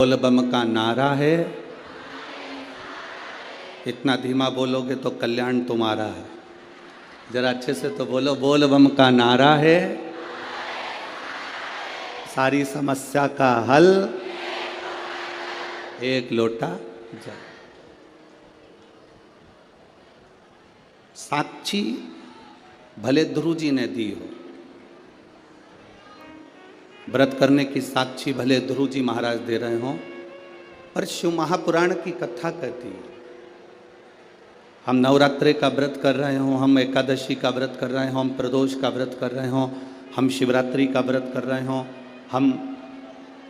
बोल बम का नारा है, इतना धीमा बोलोगे तो कल्याण तुम्हारा है। जरा अच्छे से तो बोलो, बोल बम का नारा है, सारी समस्या का हल एक लोटा जल। साक्षी भले ध्रुव जी ने दी हो, व्रत करने की साक्षी भले ध्रुव जी महाराज दे रहे हों, पर शिव महापुराण की कथा कहती है। हम नवरात्रे का व्रत कर रहे हों, हम एकादशी का व्रत कर रहे हों, हम प्रदोष का व्रत कर रहे हों, हम शिवरात्रि का व्रत कर रहे हों, हम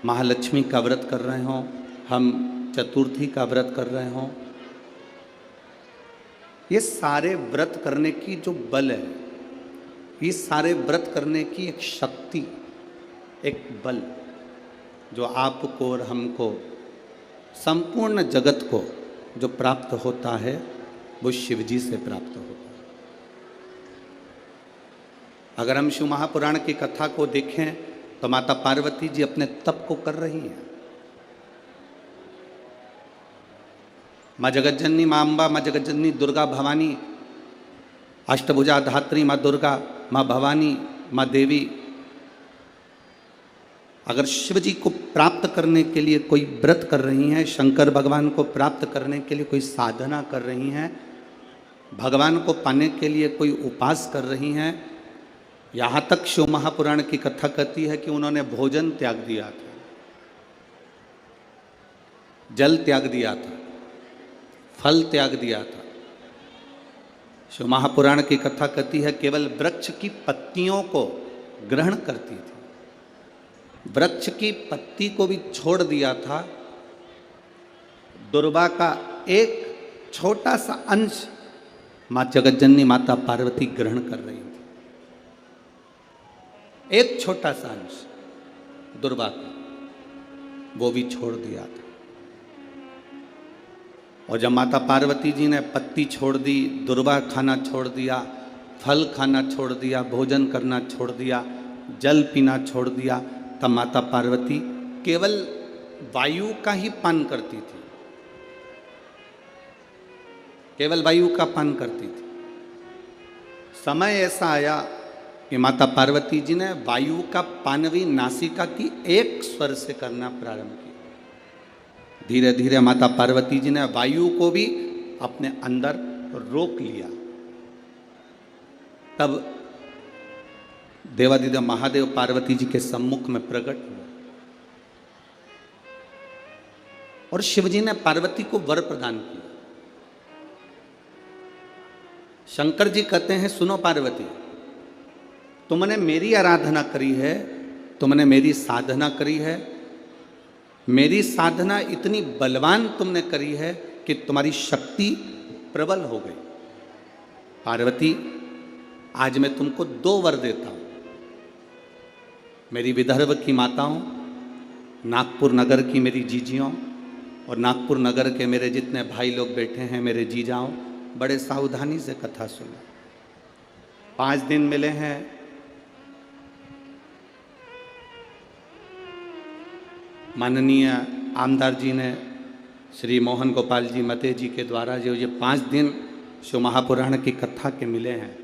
महालक्ष्मी का व्रत कर रहे हों, हम चतुर्थी का व्रत कर रहे हों, ये सारे व्रत करने की जो बल है, ये सारे व्रत करने की एक शक्ति, एक बल जो आपको और हमको, संपूर्ण जगत को जो प्राप्त होता है वो शिव जी से प्राप्त होता है। अगर हम शिव महापुराण की कथा को देखें तो माता पार्वती जी अपने तप को कर रही हैं। माँ जगज्जननी, माँ अम्बा, माँ जगज्जननी दुर्गा भवानी, अष्टभुजा धात्री माँ दुर्गा, माँ भवानी, माँ देवी, अगर शिव जी को प्राप्त करने के लिए कोई व्रत कर रही हैं, शंकर भगवान को प्राप्त करने के लिए कोई साधना कर रही हैं, भगवान को पाने के लिए कोई उपास कर रही हैं, यहाँ तक शिव महापुराण की कथा कहती है कि उन्होंने भोजन त्याग दिया था, जल त्याग दिया था, फल त्याग दिया था। शिव महापुराण की कथा कहती है केवल वृक्ष की पत्तियों को ग्रहण करती थी, वृक्ष की पत्ती को भी छोड़ दिया था। दुर्वा का एक छोटा सा अंश माँ जगज्जननी माता पार्वती ग्रहण कर रही थी, एक छोटा सा अंश दुर्वा का, वो भी छोड़ दिया था। और जब माता पार्वती जी ने पत्ती छोड़ दी, दुर्वा खाना छोड़ दिया, फल खाना छोड़ दिया, भोजन करना छोड़ दिया, जल पीना छोड़ दिया, तब माता पार्वती केवल वायु का ही पान करती थी, केवल वायु का पान करती थी। समय ऐसा आया कि माता पार्वती जी ने वायु का पान भी नासिका की एक स्वर से करना प्रारंभ किया। धीरे धीरे माता पार्वती जी ने वायु को भी अपने अंदर रोक लिया। तब देवादिदेव महादेव पार्वती जी के सम्मुख में प्रकट हुए और शिव जी ने पार्वती को वर प्रदान किया। शंकर जी कहते हैं, सुनो पार्वती, तुमने मेरी आराधना करी है, तुमने मेरी साधना करी है, मेरी साधना इतनी बलवान तुमने करी है कि तुम्हारी शक्ति प्रबल हो गई। पार्वती, आज मैं तुमको 2 वर देता हूं। मेरी विदर्भ की माताओं, नागपुर नगर की मेरी जीजियों और नागपुर नगर के मेरे जितने भाई लोग बैठे हैं, मेरे जीजाओं, बड़े सावधानी से कथा सुनो। 5 दिन मिले हैं, माननीय आमदार जी ने, श्री मोहन गोपाल जी मते जी के द्वारा जो ये 5 दिन शिव महापुराण की कथा के मिले हैं।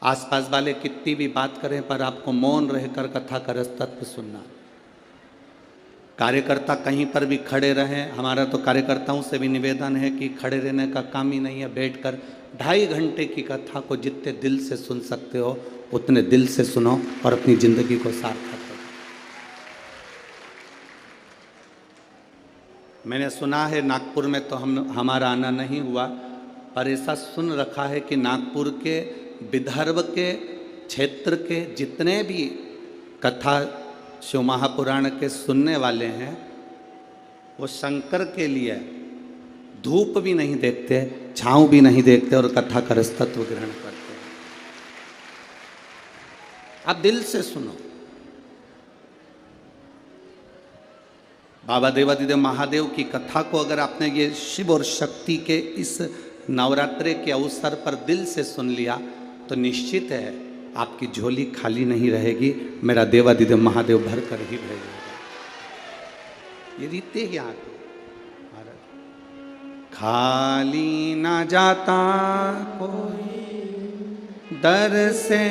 आसपास वाले कितनी भी बात करें पर आपको मौन रहकर कथा का रस तत्व सुनना। कार्यकर्ता कहीं पर भी खड़े रहें, हमारा तो कार्यकर्ताओं से भी निवेदन है कि खड़े रहने का काम ही नहीं है, बैठकर 2.5 घंटे की कथा को जितने दिल से सुन सकते हो उतने दिल से सुनो और अपनी जिंदगी को सार्थक करो। मैंने सुना है नागपुर में तो हमारा आना नहीं हुआ, पर ऐसा सुन रखा है कि नागपुर के, विदर्भ के क्षेत्र के जितने भी कथा शिव महापुराण के सुनने वाले हैं, वो शंकर के लिए धूप भी नहीं देखते, छांव भी नहीं देखते और कथा का रस तत्व ग्रहण करते हैं। आप दिल से सुनो। बाबा देवादिदेव महादेव की कथा को अगर आपने ये शिव और शक्ति के इस नवरात्रे के अवसर पर दिल से सुन लिया तो निश्चित है आपकी झोली खाली नहीं रहेगी, मेरा देवादिदेव महादेव भर कर ही भेजेगा। ये रीते ही यहाँ की महाराज। खाली ना जाता कोई दर से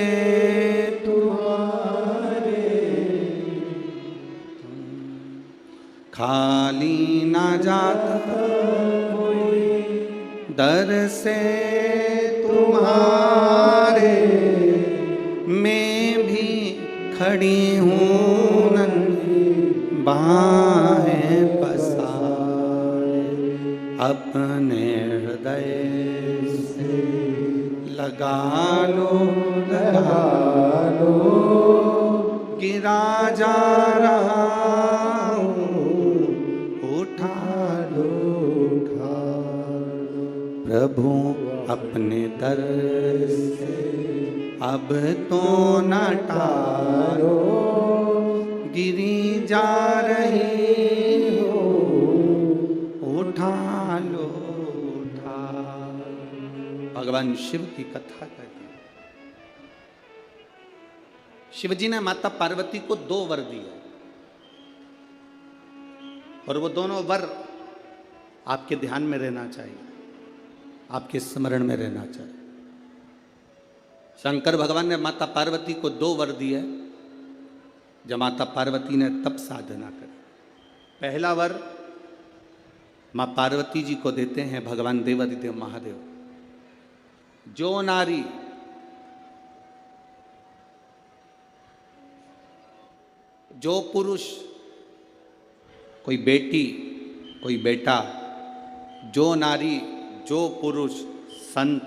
तुम्हारे, खाली ना जाता कोई दर से तुम्हारे, मैं भी खड़ी हूँ नन्ही बाहें पसारे, अपने हृदय से लगा लो गिरा जा रहा हूँ, उठा लो प्रभु अपने दर से अब तो न टालो, गिरी जा रही हो, उठा लो उठा। भगवान शिव की कथा कहती है, शिव जी ने माता पार्वती को 2 वर दिए और वो दोनों वर आपके ध्यान में रहना चाहिए, आपके स्मरण में रहना चाहिए। शंकर भगवान ने माता पार्वती को 2 वर दिए जब माता पार्वती ने तप साधना करी। पहला वर मां पार्वती जी को देते हैं भगवान देवादिदेव महादेव, जो नारी जो पुरुष, कोई बेटी कोई बेटा, जो नारी जो पुरुष, संत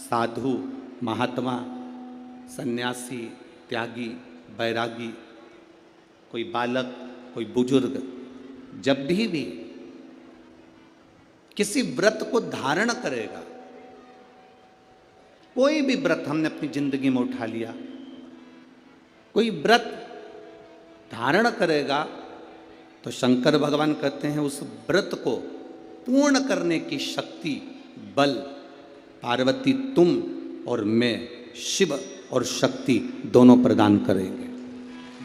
साधु महात्मा सन्यासी त्यागी बैरागी, कोई बालक कोई बुजुर्ग, जब भी किसी व्रत को धारण करेगा, कोई भी व्रत हमने अपनी जिंदगी में उठा लिया, कोई व्रत धारण करेगा तो शंकर भगवान कहते हैं उस व्रत को पूर्ण करने की शक्ति बल पार्वती तुम और मैं शिव और शक्ति दोनों प्रदान करेंगे।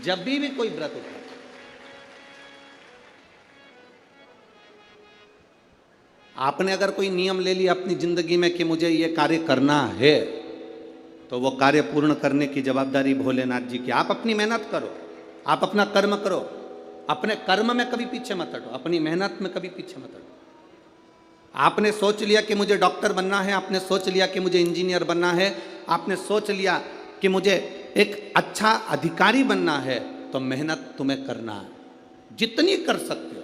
जब भी कोई व्रत उठा, आपने अगर कोई नियम ले लिया अपनी जिंदगी में कि मुझे ये कार्य करना है, तो वो कार्य पूर्ण करने की जवाबदारी भोलेनाथ जी की। आप अपनी मेहनत करो, आप अपना कर्म करो, अपने कर्म में कभी पीछे मत हटो, अपनी मेहनत में कभी पीछे मत हटो। आपने सोच लिया कि मुझे डॉक्टर बनना है, आपने सोच लिया कि मुझे इंजीनियर बनना है, आपने सोच लिया कि मुझे एक अच्छा अधिकारी बनना है, तो मेहनत तुम्हें करना है। जितनी कर सकते हो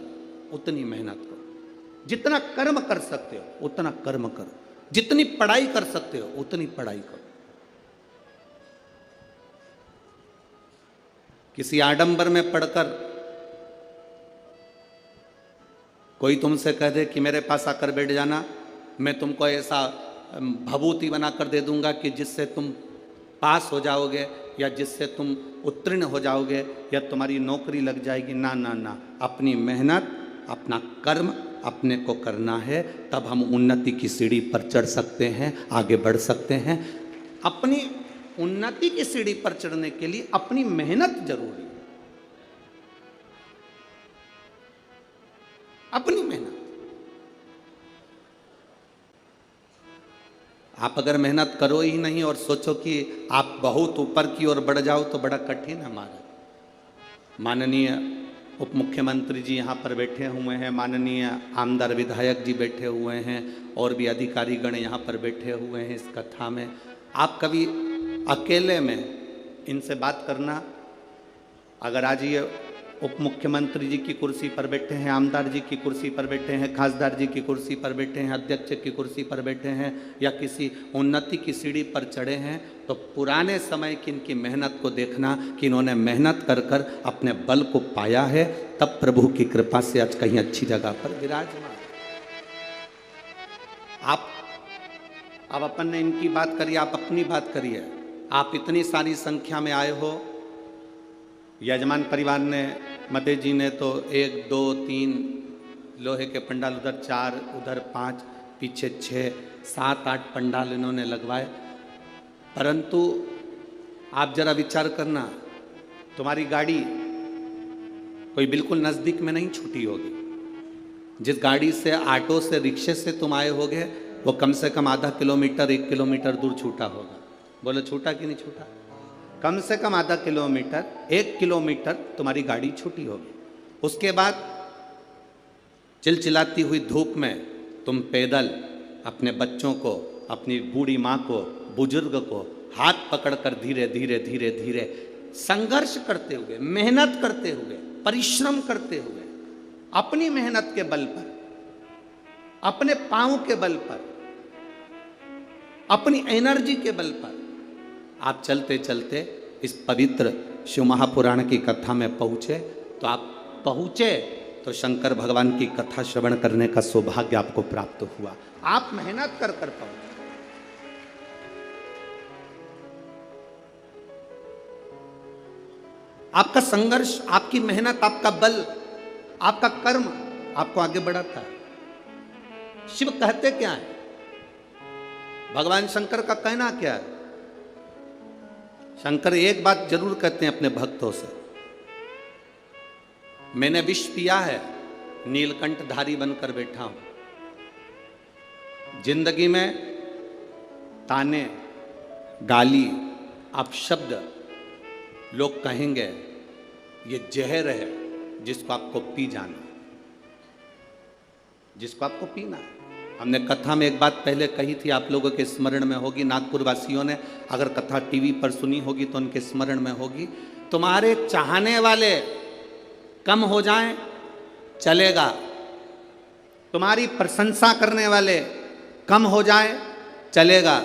उतनी मेहनत करो, जितना कर्म कर सकते हो उतना कर्म करो, जितनी पढ़ाई कर सकते हो उतनी पढ़ाई करो। किसी आडंबर में पढ़कर कोई तुमसे कह दे कि मेरे पास आकर बैठ जाना, मैं तुमको ऐसा भभूति बनाकर दे दूंगा कि जिससे तुम पास हो जाओगे या जिससे तुम उत्तीर्ण हो जाओगे या तुम्हारी नौकरी लग जाएगी। ना ना ना, अपनी मेहनत अपना कर्म अपने को करना है, तब हम उन्नति की सीढ़ी पर चढ़ सकते हैं, आगे बढ़ सकते हैं। अपनी उन्नति की सीढ़ी पर चढ़ने के लिए अपनी मेहनत जरूरी है, अपनी मेहनत। आप अगर मेहनत करो ही नहीं और सोचो कि आप बहुत ऊपर की ओर बढ़ जाओ तो बड़ा कठिन है। हमारा माननीय उप मुख्यमंत्री जी यहाँ पर बैठे हुए हैं, माननीय आमदार विधायक जी बैठे हुए हैं और भी अधिकारी गण यहाँ पर बैठे हुए हैं इस कथा में। आप कभी अकेले में इनसे बात करना, अगर आज ये उप मुख्यमंत्री जी की कुर्सी पर बैठे हैं, आमदार जी की कुर्सी पर बैठे हैं, खासदार जी की कुर्सी पर बैठे हैं, अध्यक्ष की कुर्सी पर बैठे हैं या किसी उन्नति की सीढ़ी पर चढ़े हैं, तो पुराने समय की इनकी मेहनत को देखना कि इन्होंने मेहनत कर कर अपने बल को पाया है, तब प्रभु की कृपा से आज कहीं अच्छी जगह पर विराजमान। आप अब अपन ने इनकी बात करी, आप अपनी बात करिए। आप इतनी सारी संख्या में आए हो, यजमान परिवार ने मते जी ने तो 1 2 3 लोहे के पंडाल, उधर 4 उधर 5 पीछे 6 7 8 पंडाल इन्होंने लगवाए। परंतु आप जरा विचार करना, तुम्हारी गाड़ी कोई बिल्कुल नज़दीक में नहीं छूटी होगी। जिस गाड़ी से, ऑटो से, रिक्शे से तुम आए होगे वो कम से कम आधा किलोमीटर 1 किलोमीटर दूर छूटा होगा। बोलो छूटा कि नहीं छूटा? कम से कम आधा किलोमीटर 1 किलोमीटर तुम्हारी गाड़ी छूटी होगी। उसके बाद चिलचिलाती हुई धूप में तुम पैदल अपने बच्चों को, अपनी बूढ़ी माँ को, बुजुर्ग को हाथ पकड़कर धीरे धीरे धीरे धीरे संघर्ष करते हुए, मेहनत करते हुए, परिश्रम करते हुए, अपनी मेहनत के बल पर, अपने पांव के बल पर, अपनी एनर्जी के बल पर आप चलते चलते इस पवित्र शिव महापुराण की कथा में पहुंचे। तो आप पहुंचे तो शंकर भगवान की कथा श्रवण करने का सौभाग्य आपको प्राप्त हुआ। आप मेहनत कर पहुंचे। आपका संघर्ष, आपकी मेहनत, आपका बल, आपका कर्म आपको आगे बढ़ाता है। शिव कहते क्या है? भगवान शंकर का कहना क्या है? शंकर एक बात जरूर कहते हैं अपने भक्तों से, मैंने विष पिया है, नीलकंठधारी बनकर बैठा हूं। जिंदगी में ताने, गाली, अपशब्द लोग कहेंगे, ये जहर है जिसको आपको पी जाना, जिसको आपको पीना है। हमने कथा में एक बात पहले कही थी, आप लोगों के स्मरण में होगी, नागपुर वासियों ने अगर कथा टीवी पर सुनी होगी तो उनके स्मरण में होगी। तुम्हारे चाहने वाले कम हो जाएं चलेगा, तुम्हारी प्रशंसा करने वाले कम हो जाएं चलेगा,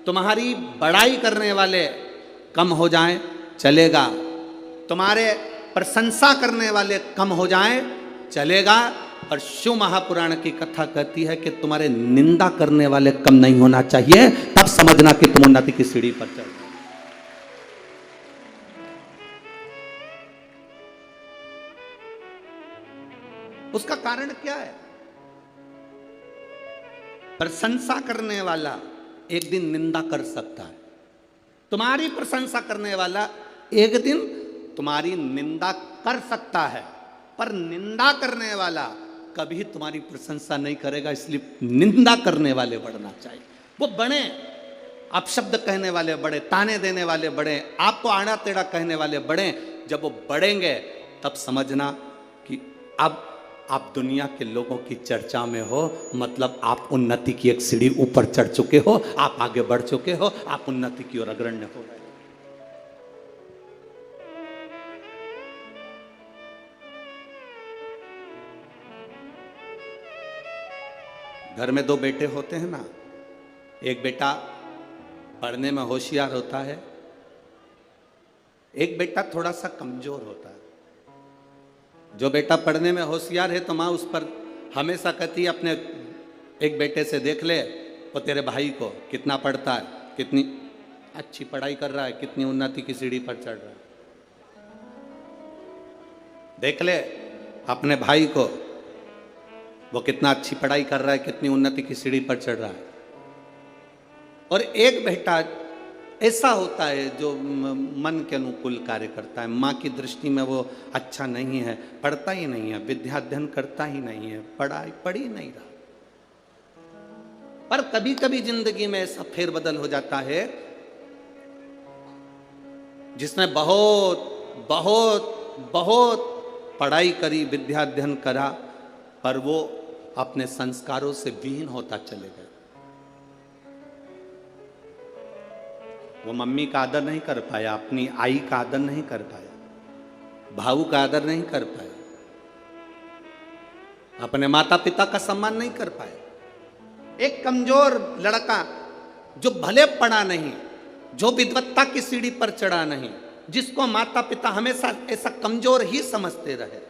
तुम्हारी बड़ाई करने वाले कम हो जाएं चलेगा, तुम्हारे प्रशंसा करने वाले कम हो जाएं चलेगा। और शिव महापुराण की कथा कहती है कि तुम्हारे निंदा करने वाले कम नहीं होना चाहिए, तब समझना कि तुम उन्नति की सीढ़ी पर चल रहे हो। उसका कारण क्या है? प्रशंसा करने वाला एक दिन निंदा कर सकता है, तुम्हारी प्रशंसा करने वाला एक दिन तुम्हारी निंदा कर सकता है, पर निंदा करने वाला कभी तुम्हारी प्रशंसा नहीं करेगा। इसलिए निंदा करने वाले बढ़ना चाहिए। वो बढ़े, अपशब्द कहने वाले बढ़े, ताने देने वाले बढ़े, आपको आड़ा टेढ़ा कहने वाले बढ़े। जब वो बढ़ेंगे तब समझना कि अब आप दुनिया के लोगों की चर्चा में हो, मतलब आप उन्नति की एक सीढ़ी ऊपर चढ़ चुके हो, आप आगे बढ़ चुके हो, आप उन्नति की ओर अग्रण्य हो रहे हो। घर में दो बेटे होते हैं ना, एक बेटा पढ़ने में होशियार होता है, एक बेटा थोड़ा सा कमजोर होता है। जो बेटा पढ़ने में होशियार है तो माँ उस पर हमेशा कहती है, अपने एक बेटे से देख ले वो तेरे भाई को कितना पढ़ता है, कितनी अच्छी पढ़ाई कर रहा है, कितनी उन्नति की सीढ़ी पर चढ़ रहा है। देख ले अपने भाई को, वो कितना अच्छी पढ़ाई कर रहा है, कितनी उन्नति की सीढ़ी पर चढ़ रहा है। और एक बेटा ऐसा होता है जो मन के अनुकूल कार्य करता है, माँ की दृष्टि में वो अच्छा नहीं है, पढ़ता ही नहीं है, विद्या अध्ययन करता ही नहीं है, पढ़ ही नहीं रहा। पर कभी कभी जिंदगी में ऐसा फेरबदल हो जाता है जिसने बहुत बहुत बहुत पढ़ाई करी, विद्या अध्ययन करा, पर वो अपने संस्कारों से विहीन होता चले गए। वो मम्मी का आदर नहीं कर पाया, अपनी आई का आदर नहीं कर पाया, भाऊ का आदर नहीं कर पाया, अपने माता पिता का सम्मान नहीं कर पाया। एक कमजोर लड़का जो भले पढ़ा नहीं, जो विद्वत्ता की सीढ़ी पर चढ़ा नहीं, जिसको माता पिता हमेशा ऐसा कमजोर ही समझते रहे,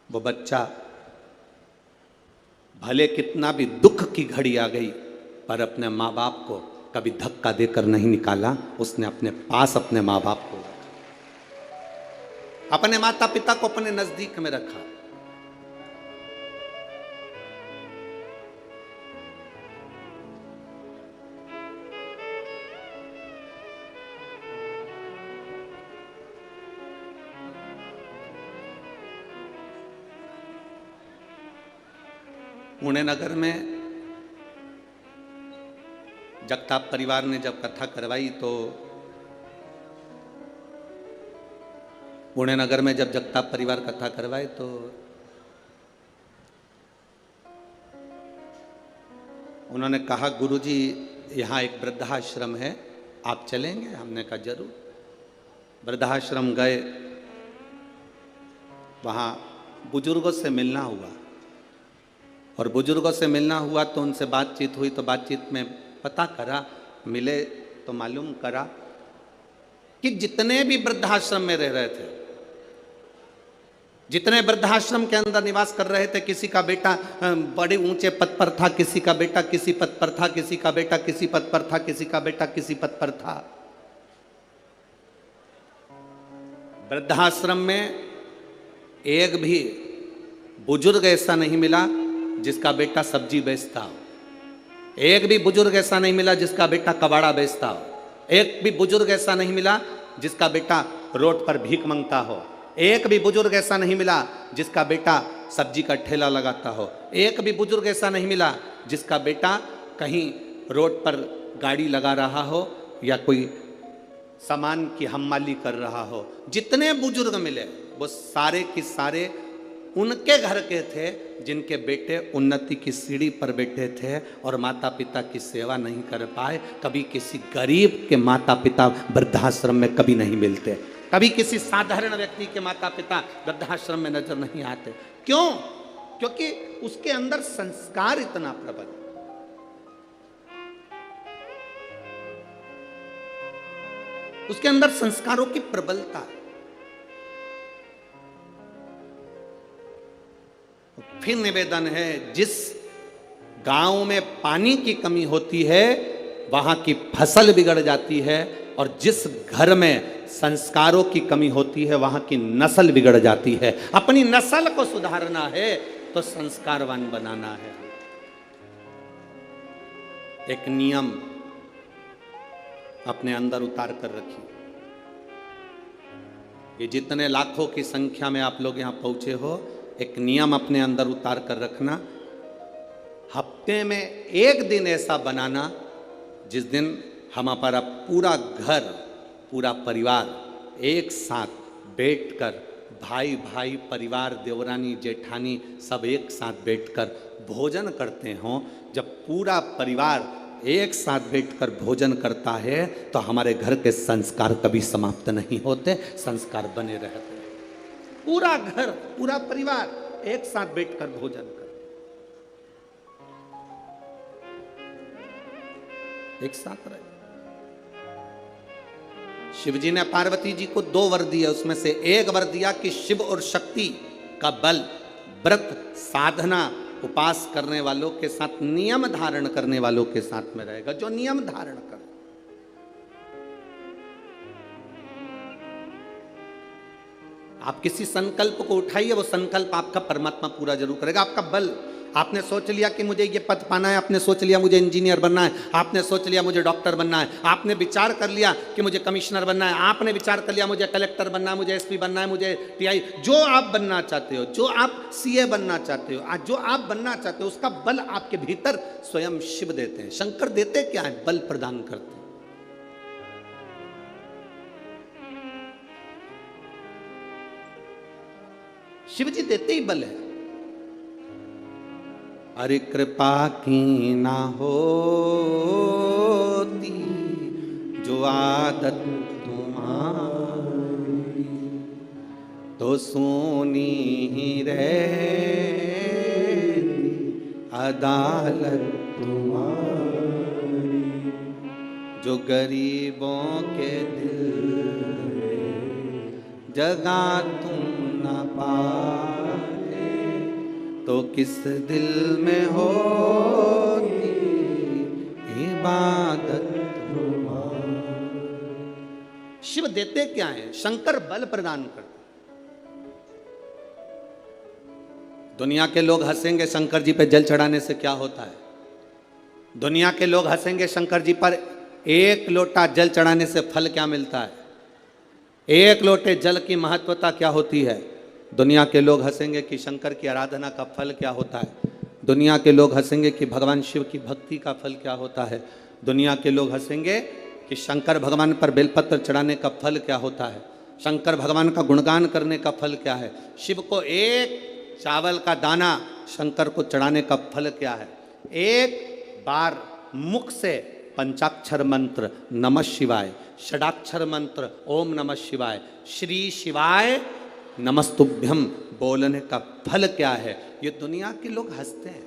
वो बच्चा भले कितना भी दुख की घड़ी आ गई पर अपने माँ बाप को कभी धक्का देकर नहीं निकाला। उसने अपने पास अपने माँ बाप को रखा, अपने माता पिता को अपने नजदीक में रखा। पुणे नगर में जगताप परिवार ने जब कथा करवाई तो पुणे नगर में जब जगताप परिवार कथा करवाए तो उन्होंने कहा, गुरुजी यहाँ एक वृद्धाश्रम है, आप चलेंगे? हमने कहा जरूर। वृद्धाश्रम गए, वहाँ बुजुर्गों से मिलना हुआ और बुजुर्गों से मिलना हुआ तो उनसे बातचीत हुई। तो बातचीत में पता करा, मिले तो मालूम करा कि जितने भी वृद्धाश्रम में रह रहे थे, जितने वृद्धाश्रम के अंदर निवास कर रहे थे, किसी का बेटा बड़े ऊंचे पद पर था, किसी का बेटा किसी पद पर था, किसी का बेटा किसी पद पर था, किसी का बेटा किसी पद पर था। वृद्धाश्रम में एक भी बुजुर्ग ऐसा नहीं मिला जिसका बेटा सब्जी बेचता हो, एक भी बुजुर्ग ऐसा नहीं मिला जिसका बेटा कबाड़ा बेचता हो, एक भी बुजुर्ग ऐसा नहीं मिला जिसका बेटा रोड पर भीख मांगता हो, एक भी बुजुर्ग ऐसा नहीं मिला जिसका बेटा सब्जी का ठेला लगाता हो, एक भी बुजुर्ग ऐसा नहीं मिला जिसका बेटा कहीं रोड पर गाड़ी लगा रहा हो या कोई सामान की हमाली कर रहा हो। जितने बुजुर्ग मिले वो सारे के सारे उनके घर के थे जिनके बेटे उन्नति की सीढ़ी पर बैठे थे और माता पिता की सेवा नहीं कर पाए। कभी किसी गरीब के माता पिता वृद्धाश्रम में कभी नहीं मिलते, कभी किसी साधारण व्यक्ति के माता पिता वृद्धाश्रम में नजर नहीं आते। क्यों? क्योंकि उसके अंदर संस्कार इतना प्रबल, उसके अंदर संस्कारों की प्रबलता है। फिर निवेदन है, जिस गांव में पानी की कमी होती है वहां की फसल बिगड़ जाती है, और जिस घर में संस्कारों की कमी होती है वहां की नस्ल बिगड़ जाती है। अपनी नस्ल को सुधारना है तो संस्कारवान बनाना है। एक नियम अपने अंदर उतार कर रखिए। ये जितने लाखों की संख्या में आप लोग यहां पहुंचे हो, एक नियम अपने अंदर उतार कर रखना। हफ्ते में एक दिन ऐसा बनाना जिस दिन हमारा पूरा घर, पूरा परिवार एक साथ बैठकर, भाई भाई परिवार, देवरानी जेठानी सब एक साथ बैठकर भोजन करते हों। जब पूरा परिवार एक साथ बैठकर भोजन करता है तो हमारे घर के संस्कार कभी समाप्त नहीं होते, संस्कार बने रहते हैं। पूरा घर, पूरा परिवार एक साथ बैठकर भोजन कर, एक साथ रहे। शिवजी ने पार्वती जी को 2 वर दिए, उसमें से एक वर दिया कि शिव और शक्ति का बल व्रत साधना उपास करने वालों के साथ, नियम धारण करने वालों के साथ में रहेगा, जो नियम धारण कर। आप किसी संकल्प को उठाइए, वो संकल्प आपका परमात्मा पूरा जरूर करेगा। आपका बल, आपने सोच लिया कि मुझे ये पद पाना है, आपने सोच लिया मुझे इंजीनियर बनना है, आपने सोच लिया मुझे डॉक्टर बनना है, आपने विचार कर लिया कि मुझे कमिश्नर बनना है, आपने विचार कर लिया मुझे कलेक्टर बनना है, मुझे एसपी बनना है, मुझे टीआई, जो आप बनना चाहते हो, जो आप सीए बनना चाहते हो, आज जो आप बनना चाहते हो, उसका बल आपके भीतर स्वयं शिव देते हैं। शंकर देते क्या है? बल प्रदान करते हैं। शिव जी देते ही बल है। अरे कृपा की ना होती जो आदत तुम्हारी, तो सोनी ही रहती अदालत तुम्हारी। जो गरीबों के दिल में जगह तुम न पाते, तो किस दिल में होती इबादत तुम्हारी। शिव देते क्या है? शंकर बल प्रदान करते। दुनिया के लोग हंसेंगे शंकर जी पे जल चढ़ाने से क्या होता है? दुनिया के लोग हंसेंगे शंकर जी पर एक लोटा जल चढ़ाने से फल क्या मिलता है? एक लोटे जल की महत्वता क्या होती है? दुनिया के लोग हंसेंगे कि शंकर की आराधना का फल क्या होता है। दुनिया के लोग हंसेंगे कि भगवान शिव की भक्ति का फल क्या होता है। दुनिया के लोग हंसेंगे कि शंकर भगवान पर बेलपत्र चढ़ाने का फल क्या होता है, शंकर भगवान का गुणगान करने का फल क्या है, शिव को एक चावल का दाना शंकर को चढ़ाने का फल क्या है। एक बार मुख से पंचाक्षर मंत्र नमः शिवाय, षडाक्षर मंत्र ओम नमः शिवाय, श्री शिवाय नमस्तुभ्यम बोलने का फल क्या है। ये दुनिया के लोग हंसते हैं,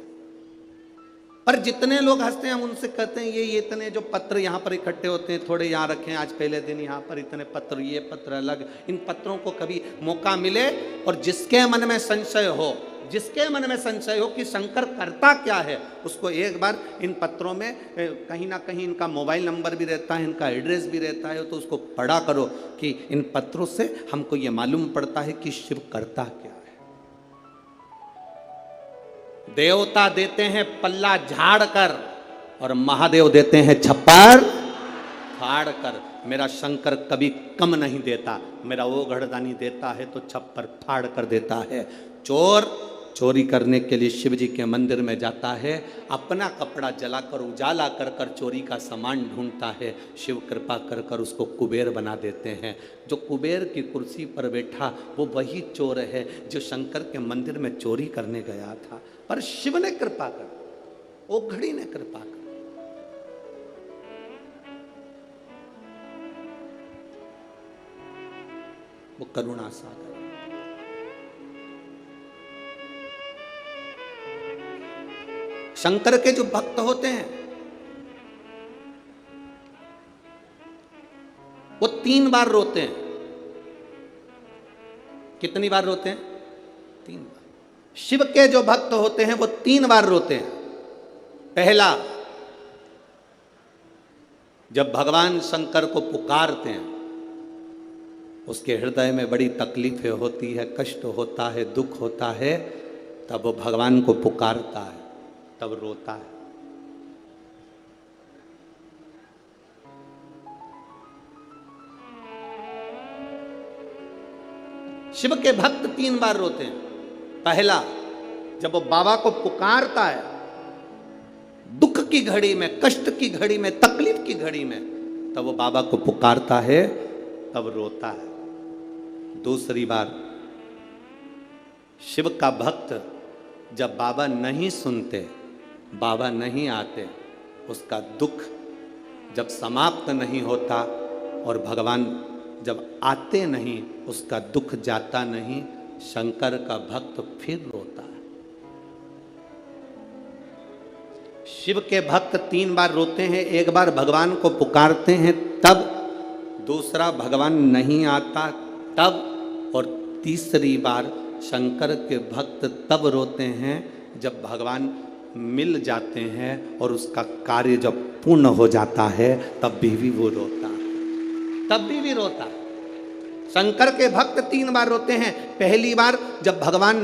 पर जितने लोग हंसते हैं हम उनसे कहते हैं ये इतने जो पत्र यहाँ पर इकट्ठे होते हैं, थोड़े यहाँ रखें, आज पहले दिन यहाँ पर इतने पत्र, ये पत्र अलग, इन पत्रों को कभी मौका मिले और जिसके मन में संशय हो, जिसके मन में संशय हो कि शंकर करता क्या है, उसको एक बार इन पत्रों में कहीं ना कहीं इनका मोबाइल नंबर भी रहता है, इनका एड्रेस भी रहता है, तो उसको पढ़ा करो कि इन पत्रों से हमको ये मालूम पड़ता है कि शिव करता क्या है। देवता देते हैं पल्ला झाड़ कर और महादेव देते हैं छप्पर फाड़ कर। मेरा शंकर कभी कम नहीं देता, मेरा वो घड़दानी देता है तो छप्पर फाड़ कर देता है। चोर चोरी करने के लिए शिव जी के मंदिर में जाता है, अपना कपड़ा जलाकर उजाला कर कर चोरी का सामान ढूंढता है। शिव कृपा कर कर उसको कुबेर बना देते हैं। जो कुबेर की कुर्सी पर बैठा वो वही चोर है जो शंकर के मंदिर में चोरी करने गया था, पर शिव ने कृपा कर, वो घड़ी ने कृपा कर। वो करुणा सागर। शंकर के जो भक्त होते हैं वो 3 बार रोते हैं। कितनी बार रोते हैं? 3 बार। शिव के जो भक्त होते हैं वो 3 बार रोते हैं। पहला, जब भगवान शंकर को पुकारते हैं, उसके हृदय में बड़ी तकलीफें होती है, कष्ट होता है, दुख होता है, तब वो भगवान को पुकारता है, तब रोता है। शिव के भक्त 3 बार रोते हैं। पहला, जब वो बाबा को पुकारता है, दुख की घड़ी में, कष्ट की घड़ी में, तकलीफ की घड़ी में, तब वो बाबा को पुकारता है, तब रोता है। दूसरी बार, शिव का भक्त जब बाबा नहीं सुनते, बाबा नहीं आते, उसका दुख जब समाप्त नहीं होता और भगवान जब आते नहीं, उसका दुख जाता नहीं, शंकर का भक्त फिर रोता है। शिव के भक्त 3 बार रोते हैं। एक बार भगवान को पुकारते हैं तब, दूसरा भगवान नहीं आता तब, और तीसरी बार शंकर के भक्त तब रोते हैं जब भगवान मिल जाते हैं और उसका कार्य जब पूर्ण हो जाता है, तब भी वो रोता है, तब भी रोता है। शंकर के भक्त 3 बार रोते हैं। पहली बार जब भगवान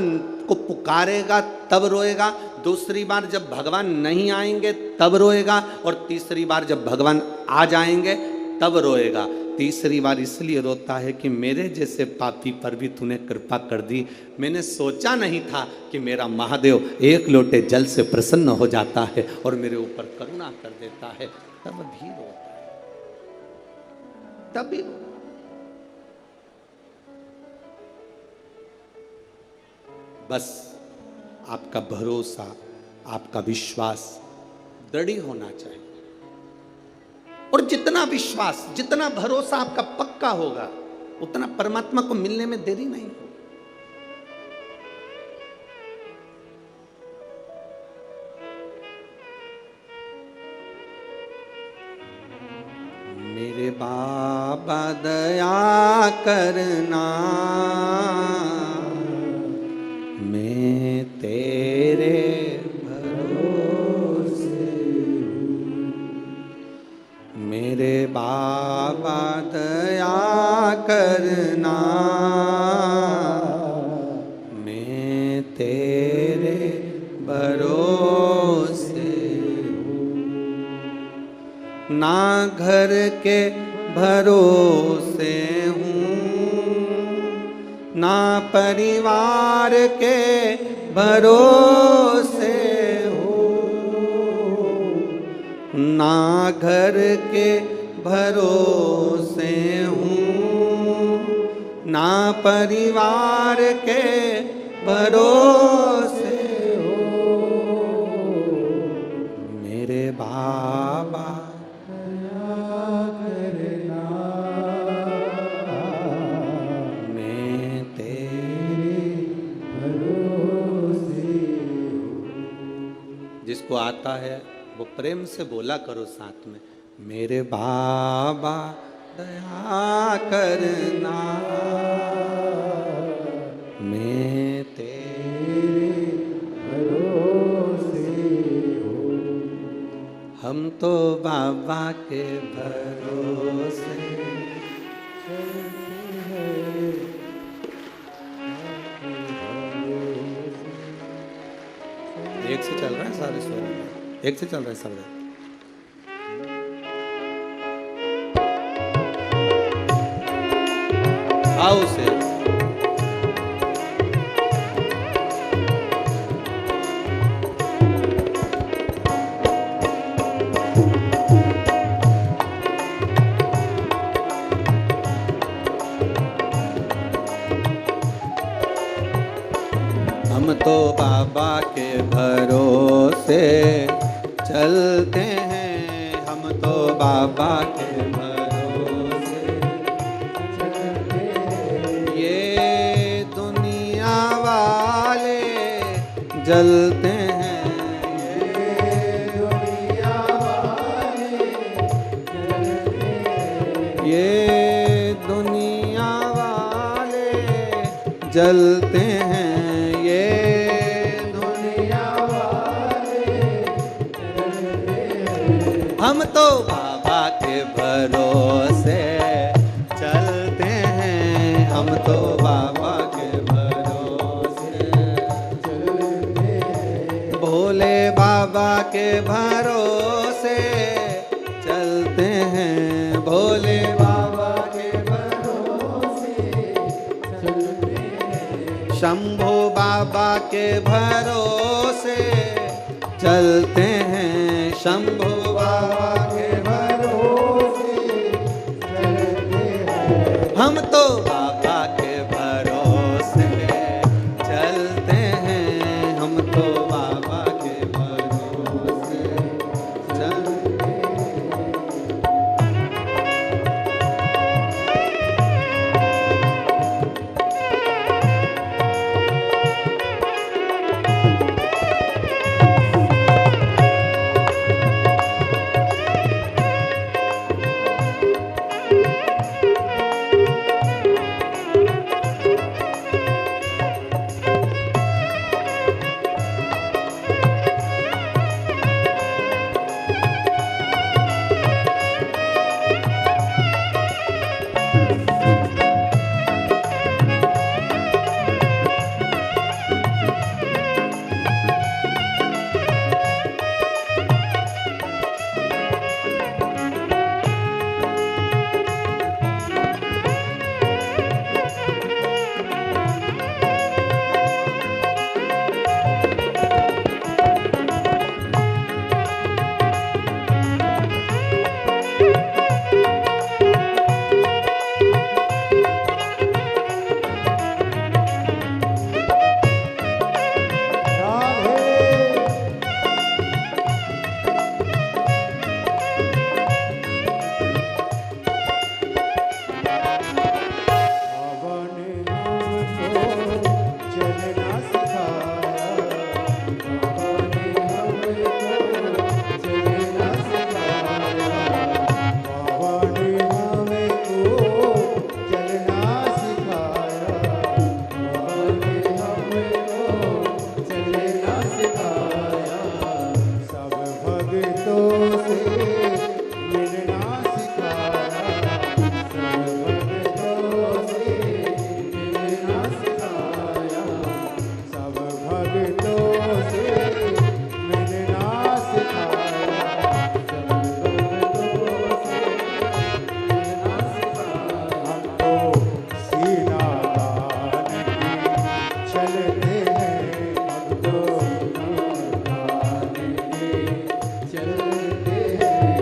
को पुकारेगा तब रोएगा, दूसरी बार जब भगवान नहीं आएंगे तब रोएगा, और तीसरी बार जब भगवान आ जाएंगे तब रोएगा। तीसरी बार इसलिए रोता है कि मेरे जैसे पापी पर भी तूने कृपा कर दी। मैंने सोचा नहीं था कि मेरा महादेव एक लोटे जल से प्रसन्न हो जाता है और मेरे ऊपर करुणा कर देता है, तब भी रोता है, तब भी रोता है। बस आपका भरोसा, आपका विश्वास दृढ़ होना चाहिए, और जितना विश्वास, जितना भरोसा आपका पक्का होगा, उतना परमात्मा को मिलने में देरी नहीं होगी। मेरे बाबा दया करना, मैं तेरे मेरे बाबा दया करना, मैं तेरे भरोसे हूँ। ना घर के भरोसे हूँ, ना परिवार के भरोसे ना घर के भरोसे हूँ, ना परिवार के भरोसे मेरे बाबा मैं तेरे भरोसे। जिसको आता है वो प्रेम से बोला करो साथ में, मेरे बाबा दया करना मैं तेरे भरोसे हूँ। हम तो बाबा के भरोसे एक से चल रहा है सारे स्वर, एक से चल रहा है सब। आओ से हम तो बाबा के भरोसे चलते हैं, हम तो बाबा के भरोसे चलते हैं। ये दुनिया वाले जलते हैं, ये दुनिया वाले जलते हैं, ये दुनिया वाले जलते हैं, हम तो बाबा के भरोसे चलते हैं, हम तो बाबा के भरोसे चलते हैं, भोले बाबा के भरोसे चलते हैं, भोले बाबा के भरोसे चलते हैं, शंभो बाबा के भरोसे चलते हैं, शंभो बाबा के भरोसे चलते हैं। हम तो बाबा के भरोसे चलते हैं, हम तो बाबा के भरोसे चलते हैं। चलते हैं।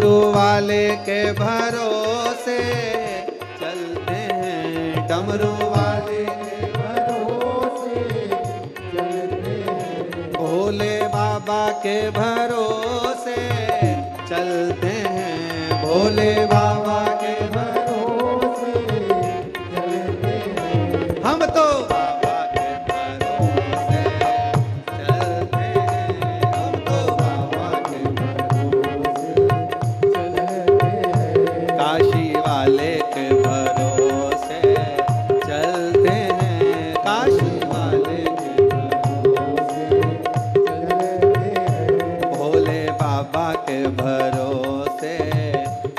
डमरू वाले के भरोसे चलते हैं, डमरू वाले के भरोसे चलते हैं, भोले बाबा के भरोसे चलते हैं, भोले बाबा के भरोसे चलते हैं। हम तो बाबा के भरोसे चलते हैं, हम तो बाबा के भरोसे चलते हैं, काशी वाले के भरोसे चलते हैं, काशी वाले के भरोसे चलते हैं, भोले बाबा के भरोसे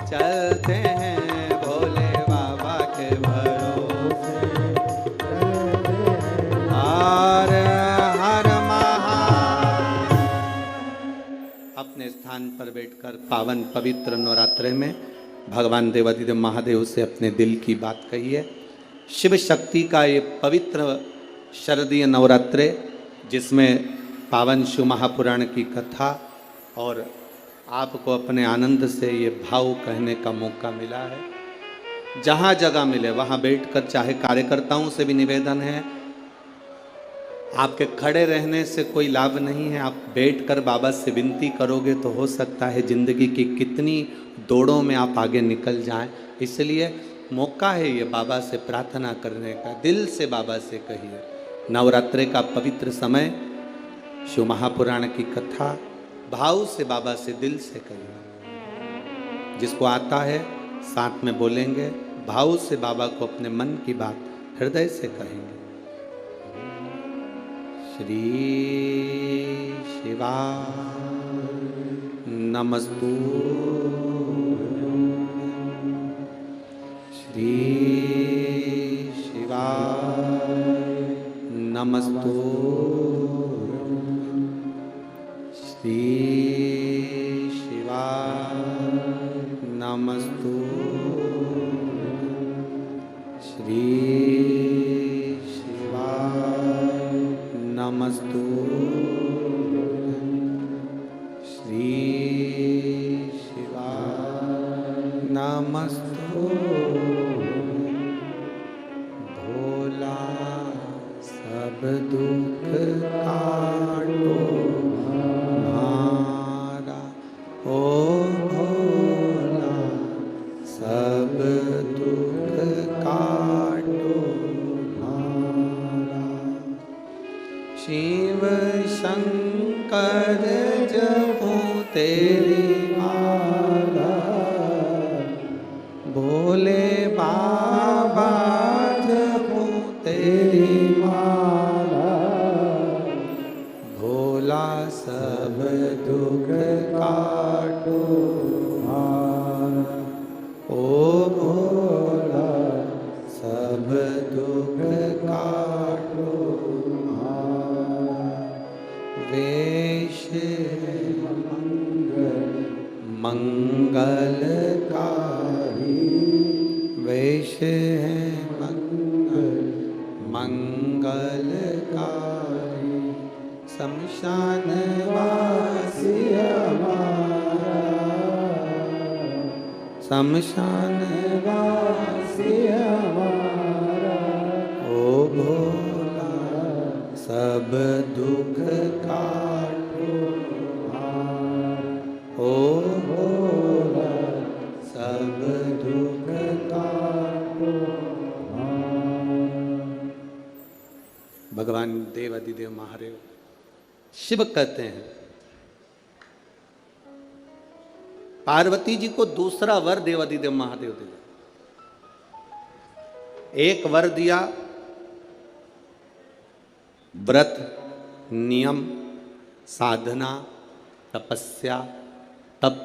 चलते हैं, भोले बाबा के भरोसे चलते हैं। हर हर महादेव। अपने स्थान पर बैठकर पावन पवित्र नवरात्रे में भगवान देवाधिदेव महादेव से अपने दिल की बात कहिए। शिव शक्ति का ये पवित्र शरदीय नवरात्रे, जिसमें पावन शिव महापुराण की कथा और आपको अपने आनंद से ये भाव कहने का मौका मिला है। जहाँ जगह मिले वहाँ बैठकर, चाहे कार्यकर्ताओं से भी निवेदन है, आपके खड़े रहने से कोई लाभ नहीं है, आप बैठकर बाबा से विनती करोगे तो हो सकता है जिंदगी की कितनी दौड़ों में आप आगे निकल जाएं। इसलिए मौका है ये बाबा से प्रार्थना करने का, दिल से बाबा से कहिए। नवरात्रे का पवित्र समय, शिव महापुराण की कथा, भाव से बाबा से दिल से कहिए। जिसको आता है साथ में बोलेंगे, भाव से बाबा को अपने मन की बात हृदय से कहेंगे। श्री शिवा नमस्तु, श्री शिवा नमस्तु, श्री शिवा नमस्तु, श्री शिवा नमस्तु, श्री शिवा नमस्तु। भोला सब दुख काटो हमारा, ओ भोला सब दुख काटो हमारा। शिव शंकर जपो तेरी माला, भोले बाबा जपो तेरी माला, भोला सब दुख काटो हमारा, ओ भोला सब दुख काटो हमारा। वेश मंगलकारी, वेश है मंगलकारी, शमशान वासी हमारा, शमशान वासी हमारा, ओ भोला सब दुख काटो हमारा, ओ भोला सब दुख काटो हमारा। भगवान देवाधिदेव महादेव शिव कहते हैं, पार्वती जी को दूसरा वर देवाधिदेव महादेव दिया। एक वर दिया व्रत, नियम, साधना, तपस्या, तप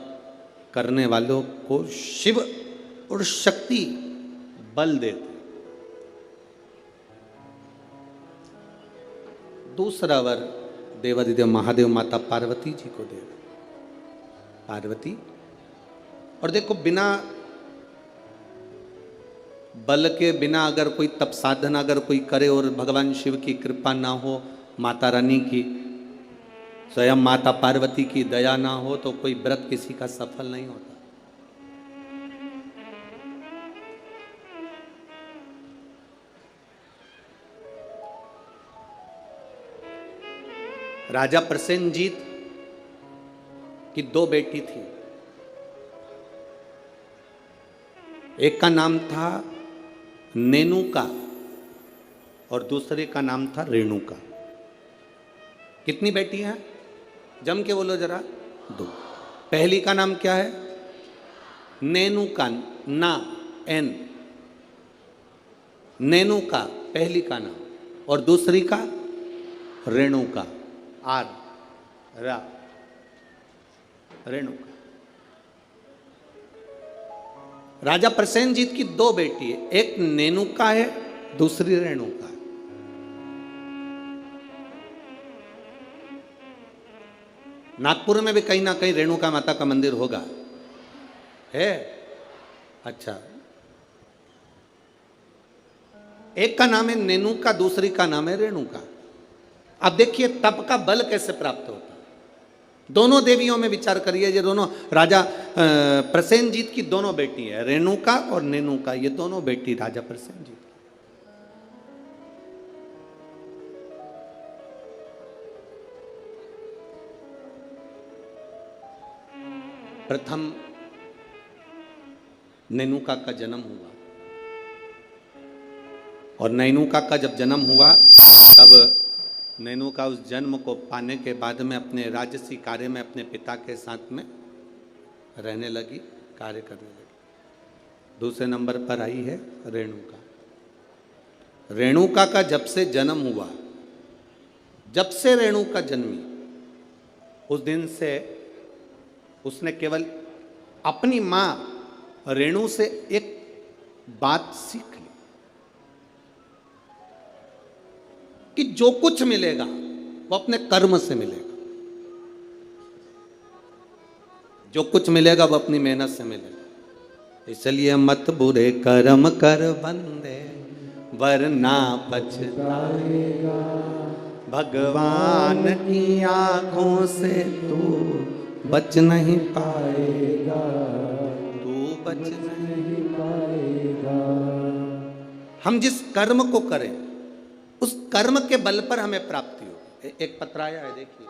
करने वालों को शिव और शक्ति बल देते। दूसरा वर देवाधिदेव महादेव माता पार्वती जी को दे। पार्वती, और देखो बिना बल के, बिना अगर कोई तप साधना अगर कोई करे और भगवान शिव की कृपा ना हो, माता रानी की, स्वयं माता पार्वती की दया ना हो, तो कोई व्रत किसी का सफल नहीं होता। राजा प्रसेनजीत की दो बेटी थी। एक का नाम था नेनुका और दूसरे का नाम था रेणुका। कितनी बेटी हैं? जम के बोलो जरा। दो। पहली का नाम क्या है? नेनुका, ना एन, नेनुका पहली का नाम, और दूसरी का रेणुका, आर रा, रेणुका। राजा प्रसेनजीत की दो बेटी है, एक नेनुका है, दूसरी रेणुका है। नागपुर में भी कहीं ना कहीं रेणुका माता का मंदिर होगा, है? अच्छा, एक का नाम है नेनुका, दूसरी का नाम है रेणुका। अब देखिए तप का बल कैसे प्राप्त होता है। दोनों देवियों में विचार करिए, ये दोनों राजा प्रसेनजीत की दोनों बेटी है, रेणुका और नेनुका, ये दोनों बेटी राजा प्रसेनजीत। प्रथम नेनुका का जन्म हुआ, और नेनुका का जब जन्म हुआ तब नेनुका उस जन्म को पाने के बाद में अपने राजसी कार्य में अपने पिता के साथ में रहने लगी, कार्य करने लगी। दूसरे नंबर पर आई है रेणुका। रेणुका का जब से जन्म हुआ, जब से रेणुका जन्मी, उस दिन से उसने केवल अपनी मां रेणु से एक बात सीख ली कि जो कुछ मिलेगा वो अपने कर्म से मिलेगा, जो कुछ मिलेगा वो अपनी मेहनत से मिलेगा। इसलिए मत बुरे कर्म कर बंदे वरना पछताएगा, भगवान की आंखों से तू बच नहीं पाएगा, तू बच नहीं पाएगा। हम जिस कर्म को करें उस कर्म के बल पर हमें प्राप्ति हो। एक पत्र आया है, देखिए।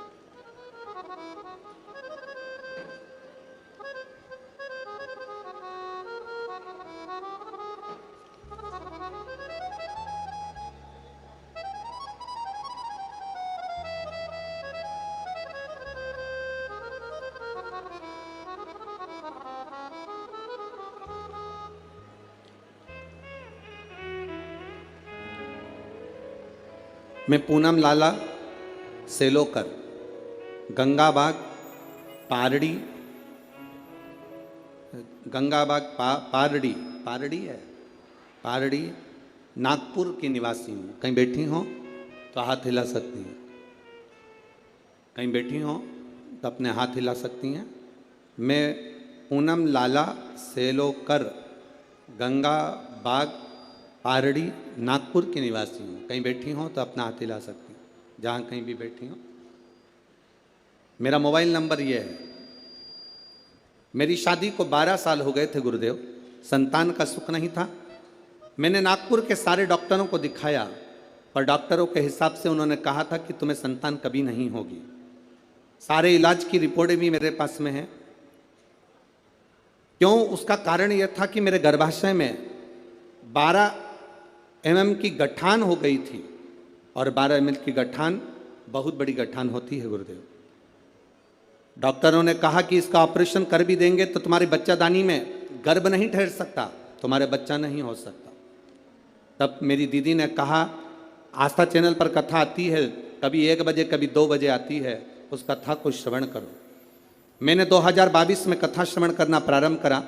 मैं पूनम लाला सेलोकर, गंगाबाग पारड़ी, गंगाबाग पारड़ी, पारड़ी है, पारड़ी नागपुर की निवासी हूँ। कहीं बैठी हो तो हाथ हिला सकती हैं, कहीं बैठी हो तो अपने हाथ हिला सकती हैं। मैं पूनम लाला सेलोकर, गंगाबाग पारड़ी नागपुर की निवासी हूँ। कहीं बैठी हो तो अपना हाथ हिला सकती हूँ, जहाँ कहीं भी बैठी हो। मेरा मोबाइल नंबर ये है। मेरी शादी को 12 साल हो गए थे गुरुदेव, संतान का सुख नहीं था। मैंने नागपुर के सारे डॉक्टरों को दिखाया, पर डॉक्टरों के हिसाब से उन्होंने कहा था कि तुम्हें संतान कभी नहीं होगी। सारे इलाज की रिपोर्टें भी मेरे पास में हैं। क्यों? उसका कारण यह था कि मेरे गर्भाशय में 12 mm की गठान हो गई थी, और 12 mm की गठान बहुत बड़ी गठान होती है गुरुदेव। डॉक्टरों ने कहा कि इसका ऑपरेशन कर भी देंगे तो तुम्हारी बच्चादानी में गर्भ नहीं ठहर सकता, तुम्हारे बच्चा नहीं हो सकता। तब मेरी दीदी ने कहा, आस्था चैनल पर कथा आती है, कभी 1 बजे कभी 2 बजे आती है, उस कथा को श्रवण करो। मैंने 2022 में कथा श्रवण करना प्रारंभ करा।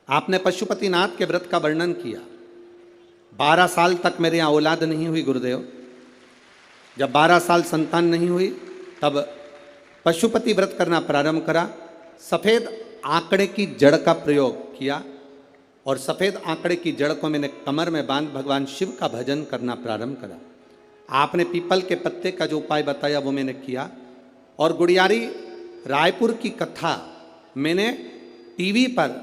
आपने पशुपतिनाथ के व्रत का वर्णन किया। 12 साल तक मेरे यहाँ औलाद नहीं हुई गुरुदेव। जब 12 साल संतान नहीं हुई तब पशुपति व्रत करना प्रारंभ करा। सफ़ेद आंकड़े की जड़ का प्रयोग किया, और सफ़ेद आंकड़े की जड़ को मैंने कमर में बांध भगवान शिव का भजन करना प्रारंभ करा। आपने पीपल के पत्ते का जो उपाय बताया वो मैंने किया, और गुड़ियारी रायपुर की कथा मैंने टीवी पर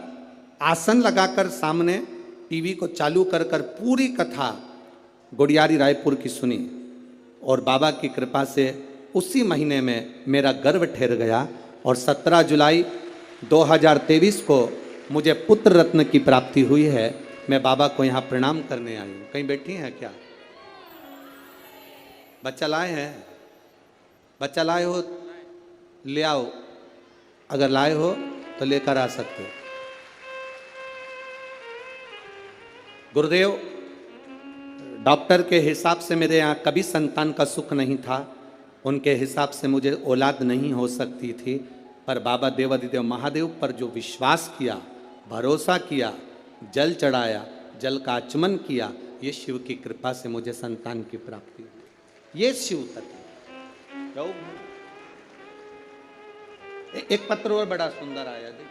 आसन लगाकर सामने टीवी को चालू कर कर पूरी कथा गुड़ियारी रायपुर की सुनी, और बाबा की कृपा से उसी महीने में मेरा गर्भ ठहर गया और 17 जुलाई 2023 को मुझे पुत्र रत्न की प्राप्ति हुई है। मैं बाबा को यहाँ प्रणाम करने आई हूँ। कहीं बैठी हैं क्या? बच्चा लाए हैं? बच्चा लाए हो ले आओ, अगर लाए हो तो लेकर आ सकते हो। गुरुदेव, डॉक्टर के हिसाब से मेरे यहाँ कभी संतान का सुख नहीं था, उनके हिसाब से मुझे औलाद नहीं हो सकती थी, पर बाबा देवाधिदेव महादेव पर जो विश्वास किया, भरोसा किया, जल चढ़ाया, जल का आचमन किया, ये शिव की कृपा से मुझे संतान की प्राप्ति हुई। ये शिव तत्व। एक पत्र और बड़ा सुंदर आया, देखिए।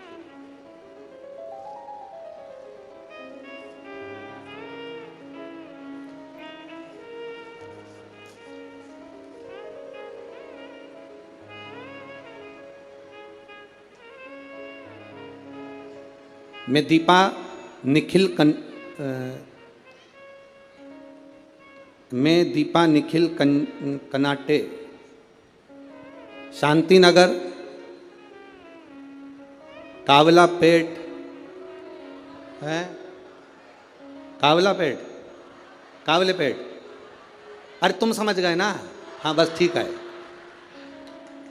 मैं दीपा निखिल कनाटे, शांति नगर, कावला पेट है, कावला पेट, कावले पेट। अरे तुम समझ गए ना? हाँ बस ठीक है।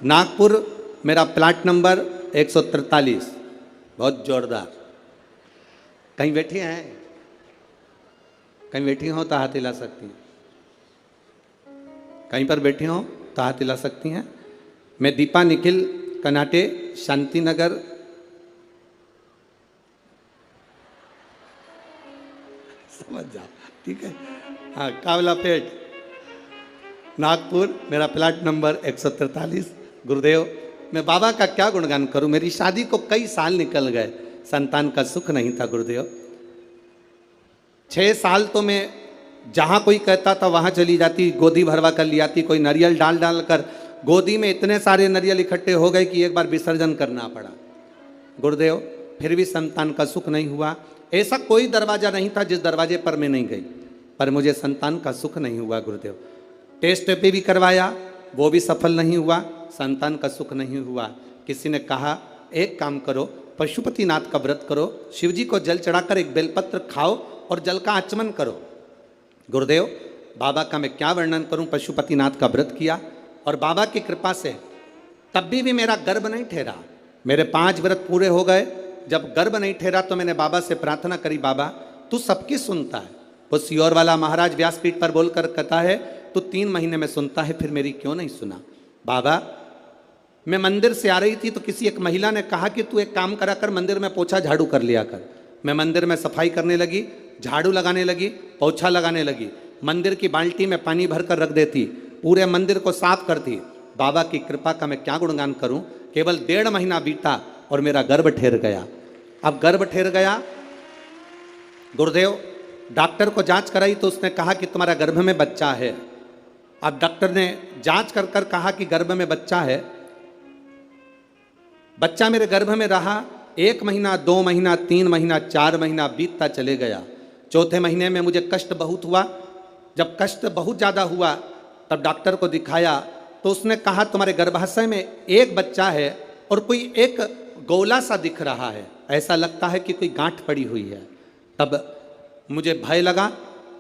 नागपुर, मेरा प्लाट नंबर 143। बहुत जोरदार। कहीं बैठी हैं? कहीं बैठी हो तो हाथ हिला सकती हैं। कहीं पर बैठी हो तो हाथ हिला सकती हैं। मैं दीपा निखिल कनाटे, शांति नगर, समझ जाओ, ठीक है। हाँ, कावला पेट, नागपुर, मेरा प्लाट नंबर 143। गुरुदेव, मैं बाबा का क्या गुणगान करूं? मेरी शादी को कई साल निकल गए, संतान का सुख नहीं था। गुरुदेव, 6 साल तो मैं जहाँ कोई कहता था वहाँ चली जाती, गोदी भरवा कर ले आती, कोई नारियल डाल डाल कर गोदी में इतने सारे नारियल इकट्ठे हो गए कि एक बार विसर्जन करना पड़ा। गुरुदेव, फिर भी संतान का सुख नहीं हुआ। ऐसा कोई दरवाजा नहीं था जिस दरवाजे पर मैं नहीं गई, पर मुझे संतान का सुख नहीं हुआ। गुरुदेव, टेस्ट पे भी करवाया, वो भी सफल नहीं हुआ, संतान का सुख नहीं हुआ। किसी ने कहा एक काम करो, पशुपतिनाथ का व्रत करो, शिव जी को जल चढ़ाकर एक बेलपत्र खाओ और जल का आचमन करो। गुरुदेव, बाबा का मैं क्या वर्णन करूं? पशुपतिनाथ का व्रत किया और बाबा की कृपा से तब भी मेरा गर्भ नहीं ठहरा। मेरे 5 व्रत पूरे हो गए, जब गर्भ नहीं ठहरा तो मैंने बाबा से प्रार्थना करी, बाबा तू सबकी सुनता है। वो सियोर वाला महाराज व्यासपीठ पर बोलकर कहता है तू 3 महीने में सुनता है, फिर मेरी क्यों नहीं सुना? बाबा, मैं मंदिर से आ रही थी तो किसी एक महिला ने कहा कि तू एक काम करा कर, मंदिर में पोछा झाड़ू कर लिया कर। मैं मंदिर में सफाई करने लगी, झाड़ू लगाने लगी, पोछा लगाने लगी, मंदिर की बाल्टी में पानी भरकर रख देती, पूरे मंदिर को साफ करती। बाबा की कृपा का मैं क्या गुणगान करूं? केवल 1.5 महीना बीता और मेरा गर्भ ठहर गया। अब गर्भ ठहर गया, गुरुदेव, डॉक्टर को जांच कराई तो उसने कहा कि तुम्हारा गर्भ में बच्चा है। अब डॉक्टर ने जांच कर कर कहा कि गर्भ में बच्चा है। बच्चा मेरे गर्भ में रहा 1 महीना, 2 महीना, 3 महीना, 4 महीना बीतता चले गया। 4थे महीने में मुझे कष्ट बहुत हुआ। जब कष्ट बहुत ज़्यादा हुआ तब डॉक्टर को दिखाया तो उसने कहा तुम्हारे गर्भाशय में एक बच्चा है और कोई एक गोला सा दिख रहा है, ऐसा लगता है कि कोई गांठ पड़ी हुई है। तब मुझे भय लगा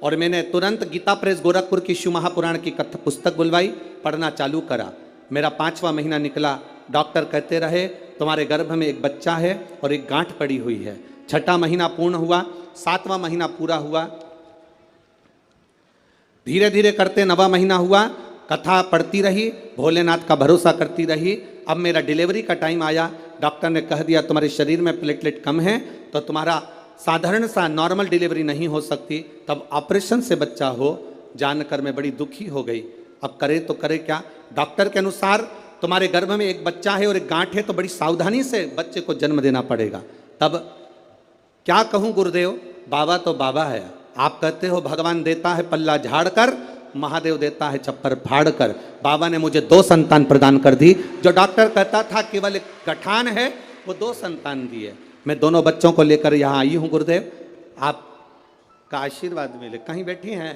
और मैंने तुरंत गीता प्रेस गोरखपुर की शिव महापुराण की कथा पुस्तक बुलवाई, पढ़ना चालू करा। मेरा 5वां महीना निकला। डॉक्टर कहते रहे तुम्हारे गर्भ में एक बच्चा है और एक गांठ पड़ी हुई है। 6ठा महीना पूर्ण हुआ, 7वां महीना पूरा हुआ, धीरे धीरे करते 9वां महीना हुआ। कथा पढ़ती रही, भोलेनाथ का भरोसा करती रही। अब मेरा डिलीवरी का टाइम आया। डॉक्टर ने कह दिया तुम्हारे शरीर में प्लेटलेट कम है तो तुम्हारा साधारण सा नॉर्मल डिलीवरी नहीं हो सकती, तब ऑपरेशन से बच्चा हो। जानकर मैं बड़ी दुखी हो गई। अब करे तो करे क्या? डॉक्टर के अनुसार तुम्हारे गर्भ में एक बच्चा है और एक गांठ है, तो बड़ी सावधानी से बच्चे को जन्म देना पड़ेगा। तब क्या कहूँ गुरुदेव, बाबा तो बाबा है। आप कहते हो भगवान देता है पल्ला झाड़ कर, महादेव देता है छप्पर फाड़ कर। बाबा ने मुझे 2 संतान प्रदान कर दी। जो डॉक्टर कहता था केवल एक गठान है, वो 2 संतान दिए। मैं दोनों बच्चों को लेकर यहाँ आई हूँ गुरुदेव, आपका आशीर्वाद मिले। कहीं बैठी हैं?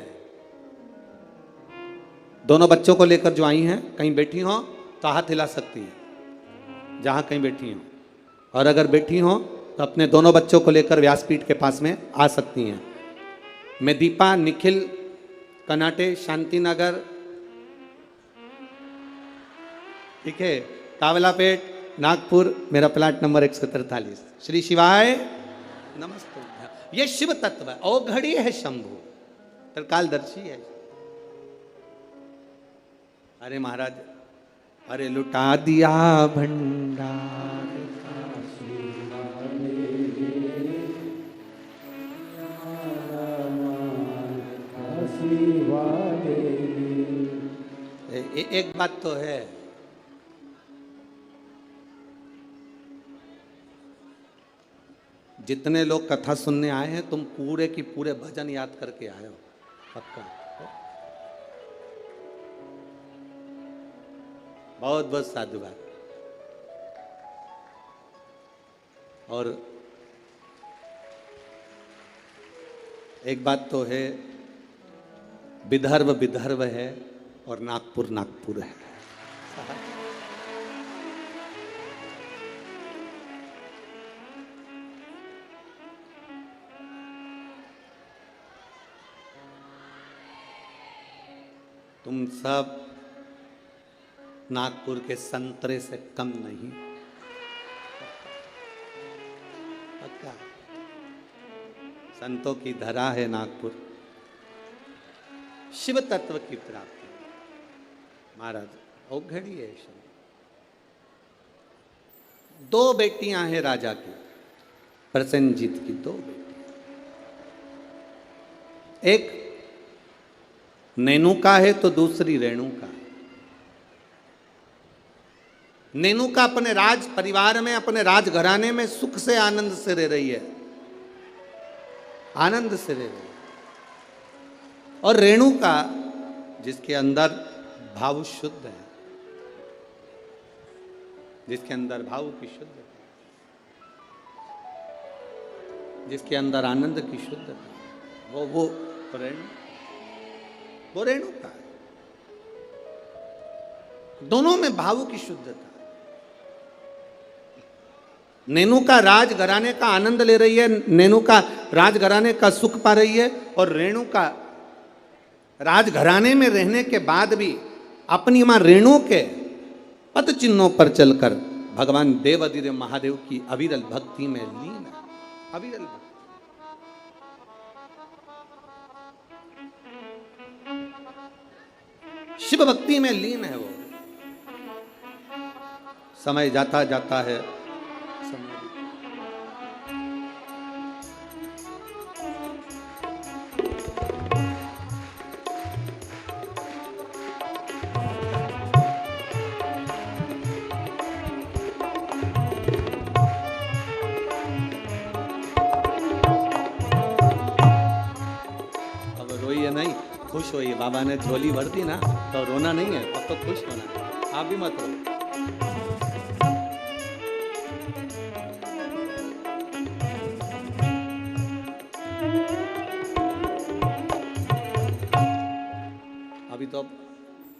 दोनों बच्चों को लेकर जो आई हैं, कहीं बैठी हो तो हाथ हिला सकती हैं, जहां कहीं बैठी हो। और अगर बैठी हो तो अपने दोनों बच्चों को लेकर व्यासपीठ के पास में आ सकती हैं। मैं दीपा, निखिल, कनाटे, शांतिनगर, ठीक है, कावलापेट, नागपुर, मेरा प्लाट नंबर 143। श्री शिवाय नमस्ते। ये शिव तत्व है, औघड़ी है शंभु, त्रिकालदर्शी है। अरे महाराज, अरे लुटा दिया भंडार एक बात तो है, जितने लोग कथा सुनने आए हैं तुम पूरे की पूरे भजन याद करके आए हो, पक्का। बहुत बहुत साधुवाद। और एक बात तो है, विदर्भ विदर्भ है और नागपुर नागपुर है। तुम सब नागपुर के संतरे से कम नहीं, पक्का। संतों की धरा है नागपुर, शिव तत्व की प्राप्ति। महाराज औघड़ी है। दो बेटियां हैं राजा की, प्रसेनजीत की दो बेटियां। एक नेनुका है तो दूसरी रेणुका। नेनुका अपने राज परिवार में, अपने राजघराने में सुख से आनंद से रह रही है, आनंद से रह रही है। और रेणुका जिसके अंदर भाव शुद्ध है, जिसके अंदर भाव की शुद्धता, जिसके अंदर आनंद की शुद्धता, वो रेणुका है। दोनों में भाव की शुद्धता। नेनुका राजघराने का आनंद ले रही है, नेनुका राजघराने का सुख पा रही है, और रेणुका राजघराने में रहने के बाद भी अपनी मां रेणु के पद चिन्हों पर चलकर भगवान देवाधिदेव महादेव की अविरल भक्ति में लीन है। अविरल भक्ति, शिव भक्ति में लीन है वो। समय जाता जाता है, नहीं, खुश होइए। बाबा ने झोली भर दी ना, तो रोना नहीं है, अब तो खुश होना है। आप भी मत रो। अभी तो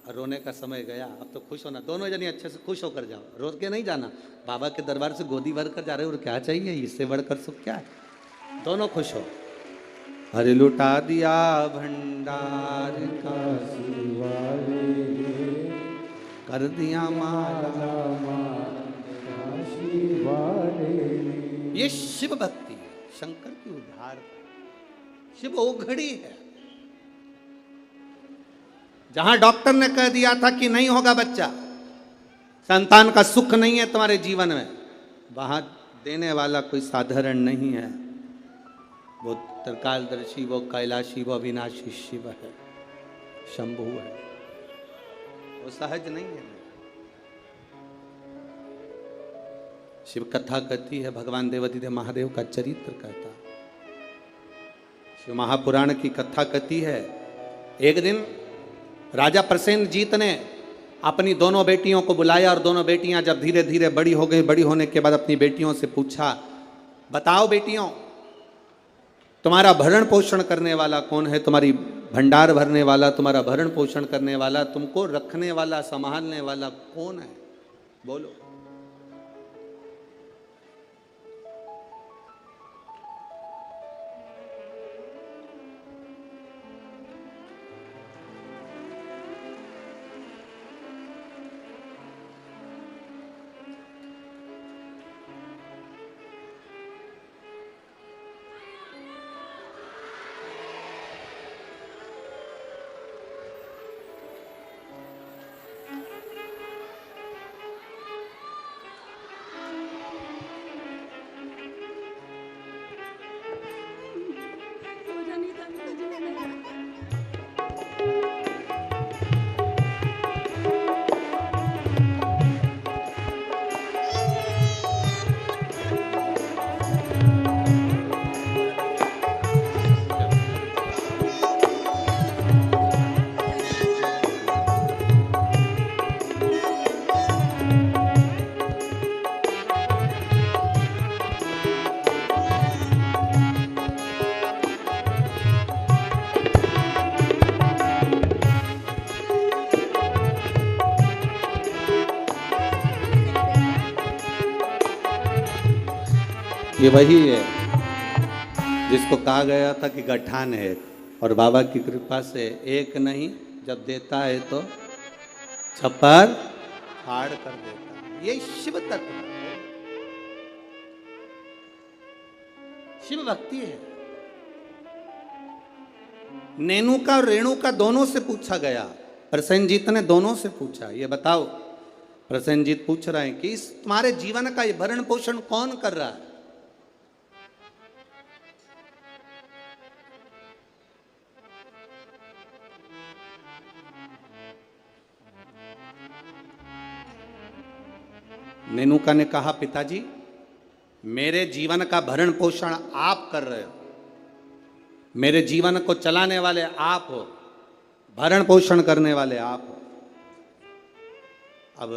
रोने का समय गया, अब तो खुश होना। दोनों जने अच्छे से खुश होकर जाओ, रोज के नहीं जाना। बाबा के दरबार से गोदी भर कर जा रहे हो, और क्या चाहिए, इससे बढ़कर सुख क्या है। दोनों खुश हो। अरे लुटा दिया भंडार का कर दिया माला, ये शिव भक्ति है, शंकर की उद्धार। शिव औघड़ी है। जहां डॉक्टर ने कह दिया था कि नहीं होगा बच्चा, संतान का सुख नहीं है तुम्हारे जीवन में, वहां देने वाला कोई साधारण नहीं है। वो त्रिकालदर्शी, वो कैलाशी, वो अविनाशी शिव है, शंभु है। वो सहज नहीं है। शिव कथा कहती है, भगवान देवाधिदेव महादेव का चरित्र कहता। शिव महापुराण की कथा कहती है, एक दिन राजा प्रसेनजीत ने अपनी दोनों बेटियों को बुलाया, और दोनों बेटियां जब धीरे धीरे बड़ी हो गई, बड़ी होने के बाद अपनी बेटियों से पूछा, बताओ बेटियों, तुम्हारा भरण पोषण करने वाला कौन है, तुम्हारी भंडार भरने वाला, तुम्हारा भरण पोषण करने वाला, तुमको रखने वाला, संभालने वाला कौन है? बोलो। ये वही है जिसको कहा गया था कि गठान है, और बाबा की कृपा से एक नहीं, जब देता है तो छप्पर फाड़ कर देता है। ये शिव तत्व, शिव भक्ति है। नेनुका और रेणुका दोनों से पूछा गया, प्रसेनजीत ने दोनों से पूछा, ये बताओ। प्रसेनजीत पूछ रहे हैं कि इस तुम्हारे जीवन का ये भरण पोषण कौन कर रहा है? नेनुका ने कहा, पिताजी मेरे जीवन का भरण पोषण आप कर रहे हो, मेरे जीवन को चलाने वाले आप हो, भरण पोषण करने वाले आप हो। अब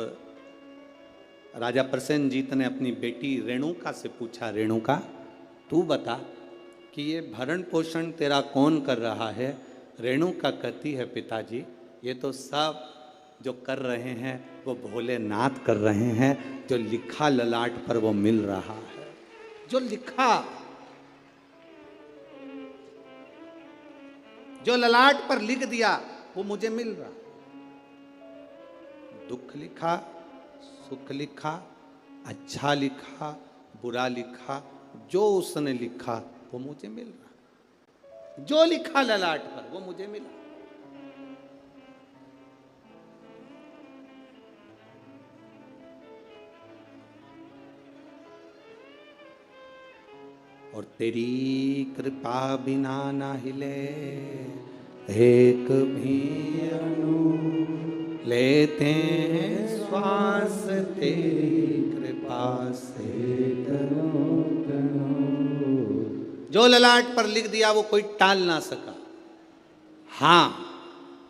राजा प्रसेनजीत ने अपनी बेटी रेणुका से पूछा, रेणुका तू बता कि ये भरण पोषण तेरा कौन कर रहा है? रेणुका कहती है, पिताजी ये तो सब जो कर रहे हैं वो भोलेनाथ कर रहे हैं, जो लिखा ललाट पर वो मिल रहा है, जो लिखा, जो ललाट पर लिख दिया वो मुझे मिल रहा। दुख लिखा, सुख लिखा, अच्छा लिखा, बुरा लिखा, जो उसने लिखा वो मुझे मिल रहा। जो लिखा ललाट पर वो मुझे मिला। और तेरी कृपा बिना ना हिले एक भी अणु, लेते हैं श्वास तेरी कृपा से तनो तनो। जो ललाट पर लिख दिया वो कोई टाल ना सका। हाँ,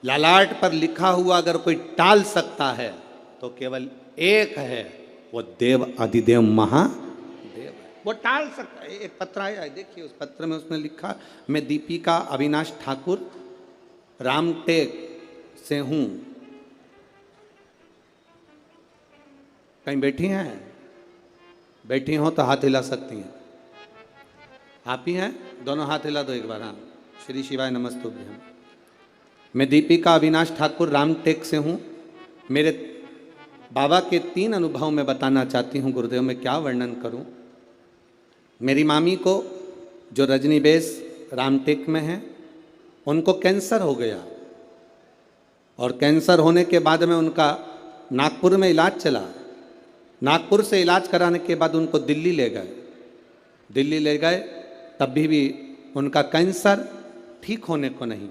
ललाट पर लिखा हुआ अगर कोई टाल सकता है तो केवल एक है, वो देव अधिदेव महादेव है, वो टाल सकता है। एक पत्र आया है, देखिए उस पत्र में उसने लिखा, मैं दीपिका अविनाश ठाकुर रामटेक से हूं। कहीं बैठी हैं? बैठी हो तो हाथ हिला सकती हैं। आप ही हैं? दोनों हाथ हिला दो एक बार। हाँ, श्री शिवाय नमस्तुभ्यम। मैं दीपिका अविनाश ठाकुर रामटेक से हूँ। मेरे बाबा के 3 अनुभव मैं बताना चाहती हूँ गुरुदेव, में क्या वर्णन करूँ। मेरी मामी को जो रजनी बेस रामटेक में है, उनको कैंसर हो गया, और कैंसर होने के बाद में उनका नागपुर में इलाज चला। नागपुर से इलाज कराने के बाद उनको दिल्ली ले गए। दिल्ली ले गए तब भी उनका कैंसर ठीक होने को नहीं।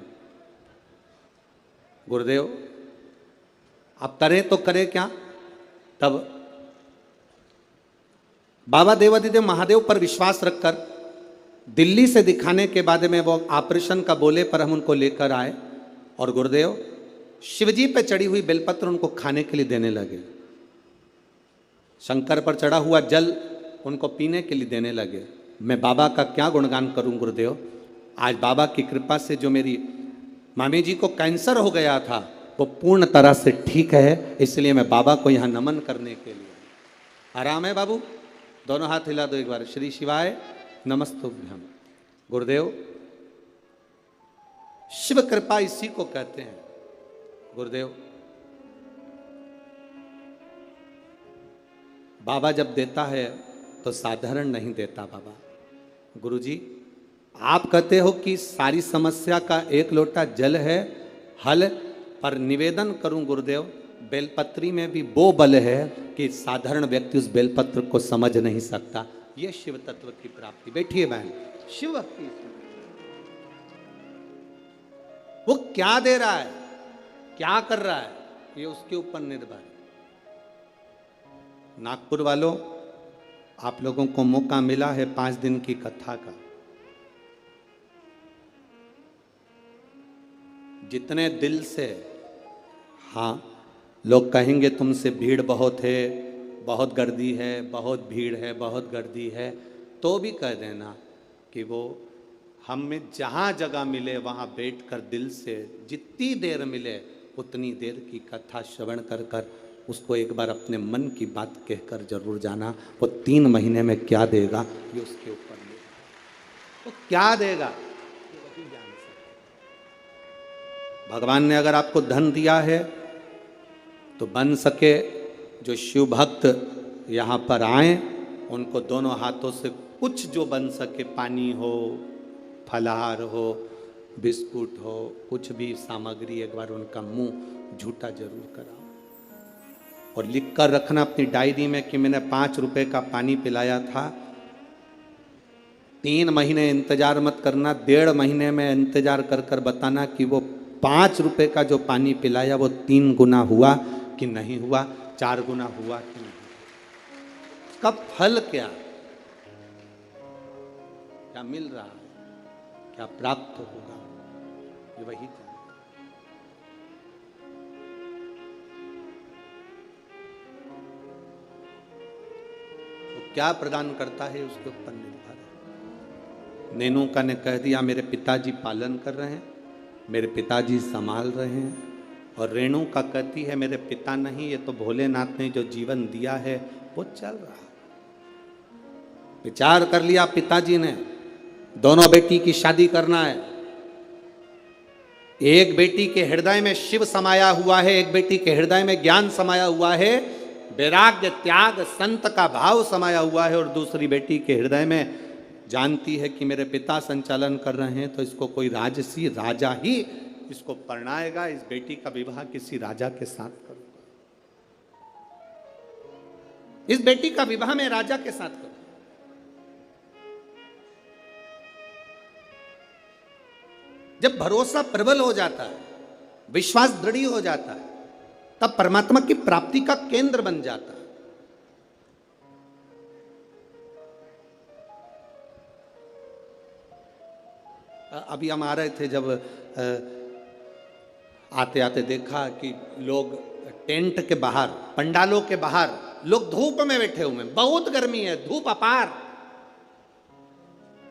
गुरुदेव अब करे तो करे क्या। तब बाबा देवाधिदेव महादेव पर विश्वास रखकर दिल्ली से दिखाने के बाद में वो ऑपरेशन का बोले पर हम उनको लेकर आए, और गुरुदेव शिवजी पे चढ़ी हुई बेलपत्र उनको खाने के लिए देने लगे। शंकर पर चढ़ा हुआ जल उनको पीने के लिए देने लगे। मैं बाबा का क्या गुणगान करूं गुरुदेव। आज बाबा की कृपा से जो मेरी मामी जी को कैंसर हो गया था, वो पूर्ण तरह से ठीक है, इसलिए मैं बाबा को यहाँ नमन करने के लिए। आराम है बाबू? दोनों हाथ हिला दो एक बार। श्री शिवाय नमस्तुभ्यम। गुरुदेव, शिव कृपा इसी को कहते हैं। गुरुदेव, बाबा जब देता है तो साधारण नहीं देता बाबा। गुरुजी, आप कहते हो कि सारी समस्या का एक लोटा जल है हल, पर निवेदन करूं गुरुदेव, बेलपत्री में भी वो बल है कि साधारण व्यक्ति उस बेलपत्र को समझ नहीं सकता। ये शिव तत्व की प्राप्ति। बैठिए बहन। शिव भक्ति वो क्या दे रहा है, क्या कर रहा है, ये उसके ऊपर निर्भर है। नागपुर वालों, आप लोगों को मौका मिला है 5 दिन की कथा का। जितने दिल से, हाँ, लोग कहेंगे तुमसे भीड़ बहुत है, बहुत गर्दी है, बहुत भीड़ है, बहुत गर्दी है, तो भी कह देना कि वो हम में जहाँ जगह मिले वहाँ बैठकर दिल से जितनी देर मिले उतनी देर की कथा श्रवण कर कर उसको एक बार अपने मन की बात कहकर जरूर जाना। वो 3 महीने में क्या देगा ये उसके ऊपर है। वो क्या देगा ये वही जान सकता। भगवान ने अगर आपको धन दिया है तो बन सके जो शिव भक्त यहाँ पर आए उनको दोनों हाथों से कुछ जो बन सके, पानी हो, फलाहार हो, बिस्कुट हो, कुछ भी सामग्री, एक बार उनका मुंह झूठा जरूर कराओ और लिख कर रखना अपनी डायरी में कि मैंने 5 रुपए का पानी पिलाया था। 3 महीने इंतजार मत करना, 1.5 महीने में इंतजार कर कर बताना कि वो 5 रुपए का जो पानी पिलाया वो 3 गुना हुआ कि नहीं हुआ, 4 गुना हुआ कि नहीं। उसका फल क्या, क्या मिल रहा है, क्या प्राप्त होगा, ये वही था। क्या प्रदान करता है उसके ऊपर निर्भर है। नेनुका ने कह दिया मेरे पिताजी पालन कर रहे हैं, मेरे पिताजी संभाल रहे हैं, और रेणुका कहती है मेरे पिता नहीं, ये तो भोलेनाथ ने जो जीवन दिया है वो चल रहा है। विचार कर लिया पिताजी ने, दोनों बेटी की शादी करना है। एक बेटी के हृदय में शिव समाया हुआ है, एक बेटी के हृदय में ज्ञान समाया हुआ है, वैराग्य, त्याग, संत का भाव समाया हुआ है, और दूसरी बेटी के हृदय में जानती है कि मेरे पिता संचालन कर रहे हैं तो इसको कोई राजसी राजा ही इसको परणाएगा। इस बेटी का विवाह किसी राजा के साथ करूंगा, इस बेटी का विवाह मैं राजा के साथ करूंगा। जब भरोसा प्रबल हो जाता है, विश्वास दृढ़ हो जाता है, तब परमात्मा की प्राप्ति का केंद्र बन जाता है। अभी हम आ रहे थे, जब आते आते देखा कि लोग टेंट के बाहर, पंडालों के बाहर लोग धूप में बैठे हुए हैं। बहुत गर्मी है, धूप अपार,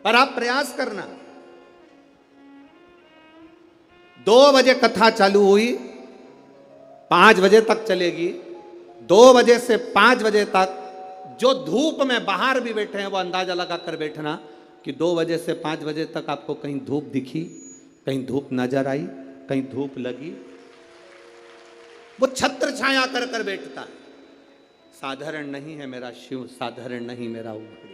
पर आप प्रयास करना। 2 बजे कथा चालू हुई, 5 बजे तक चलेगी। 2 बजे से 5 बजे तक जो धूप में बाहर भी बैठे हैं वो अंदाजा लगाकर बैठना कि 2 बजे से 5 बजे तक आपको कहीं धूप दिखी, कहीं धूप नजर आई, कहीं धूप लगी। वो छत्र छाया कर कर बैठता है। साधारण नहीं है मेरा शिव, साधारण नहीं मेरा उघड़ी।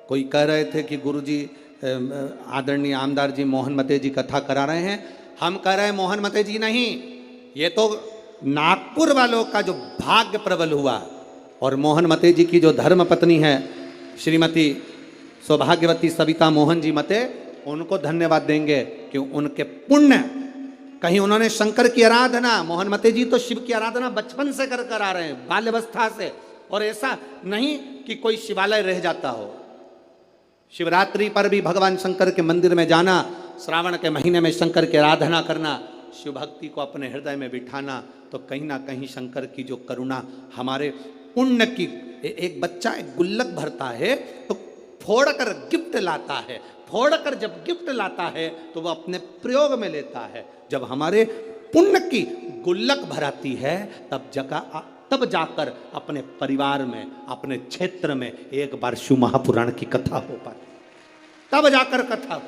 कोई कह रहे थे कि गुरुजी, आदरणीय आमदार जी मोहन मते जी कथा करा रहे हैं। हम कह रहे हैं मोहन मते जी नहीं, ये तो नागपुर वालों का जो भाग्य प्रबल हुआ, और मोहन मते जी की जो धर्म पत्नी है श्रीमती सौभाग्यवती सविता मोहन जी मते, उनको धन्यवाद देंगे कि उनके पुण्य, कहीं उन्होंने शंकर की आराधना, मोहन मते जी तो शिव की आराधना बचपन से कर कर आ रहे हैं, बाल्यावस्था से, और ऐसा नहीं कि कोई शिवालय रह जाता हो। शिवरात्रि पर भी भगवान शंकर के मंदिर में जाना, श्रावण के महीने में शंकर की आराधना करना, शिव भक्ति को अपने हृदय में बिठाना, तो कहीं ना कहीं शंकर की जो करुणा हमारे पुण्य की, एक बच्चा एक गुल्लक भरता है तो फोड़ कर गिफ्ट लाता है, फोड़ कर जब गिफ्ट लाता है तो वह अपने प्रयोग में लेता है। जब हमारे पुण्य की गुल्लक भराती है तब जाकर अपने परिवार में, अपने क्षेत्र में एक बार शिव महापुराण की कथा हो पाती, तब जाकर कथा हो।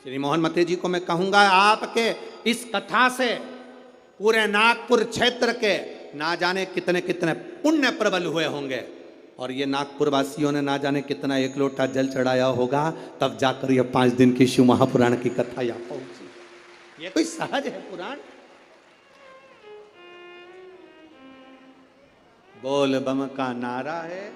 श्री मोहन मते जी को मैं कहूंगा, आपके इस कथा से पूरे नागपुर क्षेत्र के ना जाने कितने कितने पुण्य प्रबल हुए होंगे, और ये नागपुर वासियों ने ना जाने कितना एक लोटा जल चढ़ाया होगा, तब जाकर ये 5 दिन की शिव महापुराण की कथा यहां पहुंची। ये कोई सहज है पुराण? बोल बम का नारा है।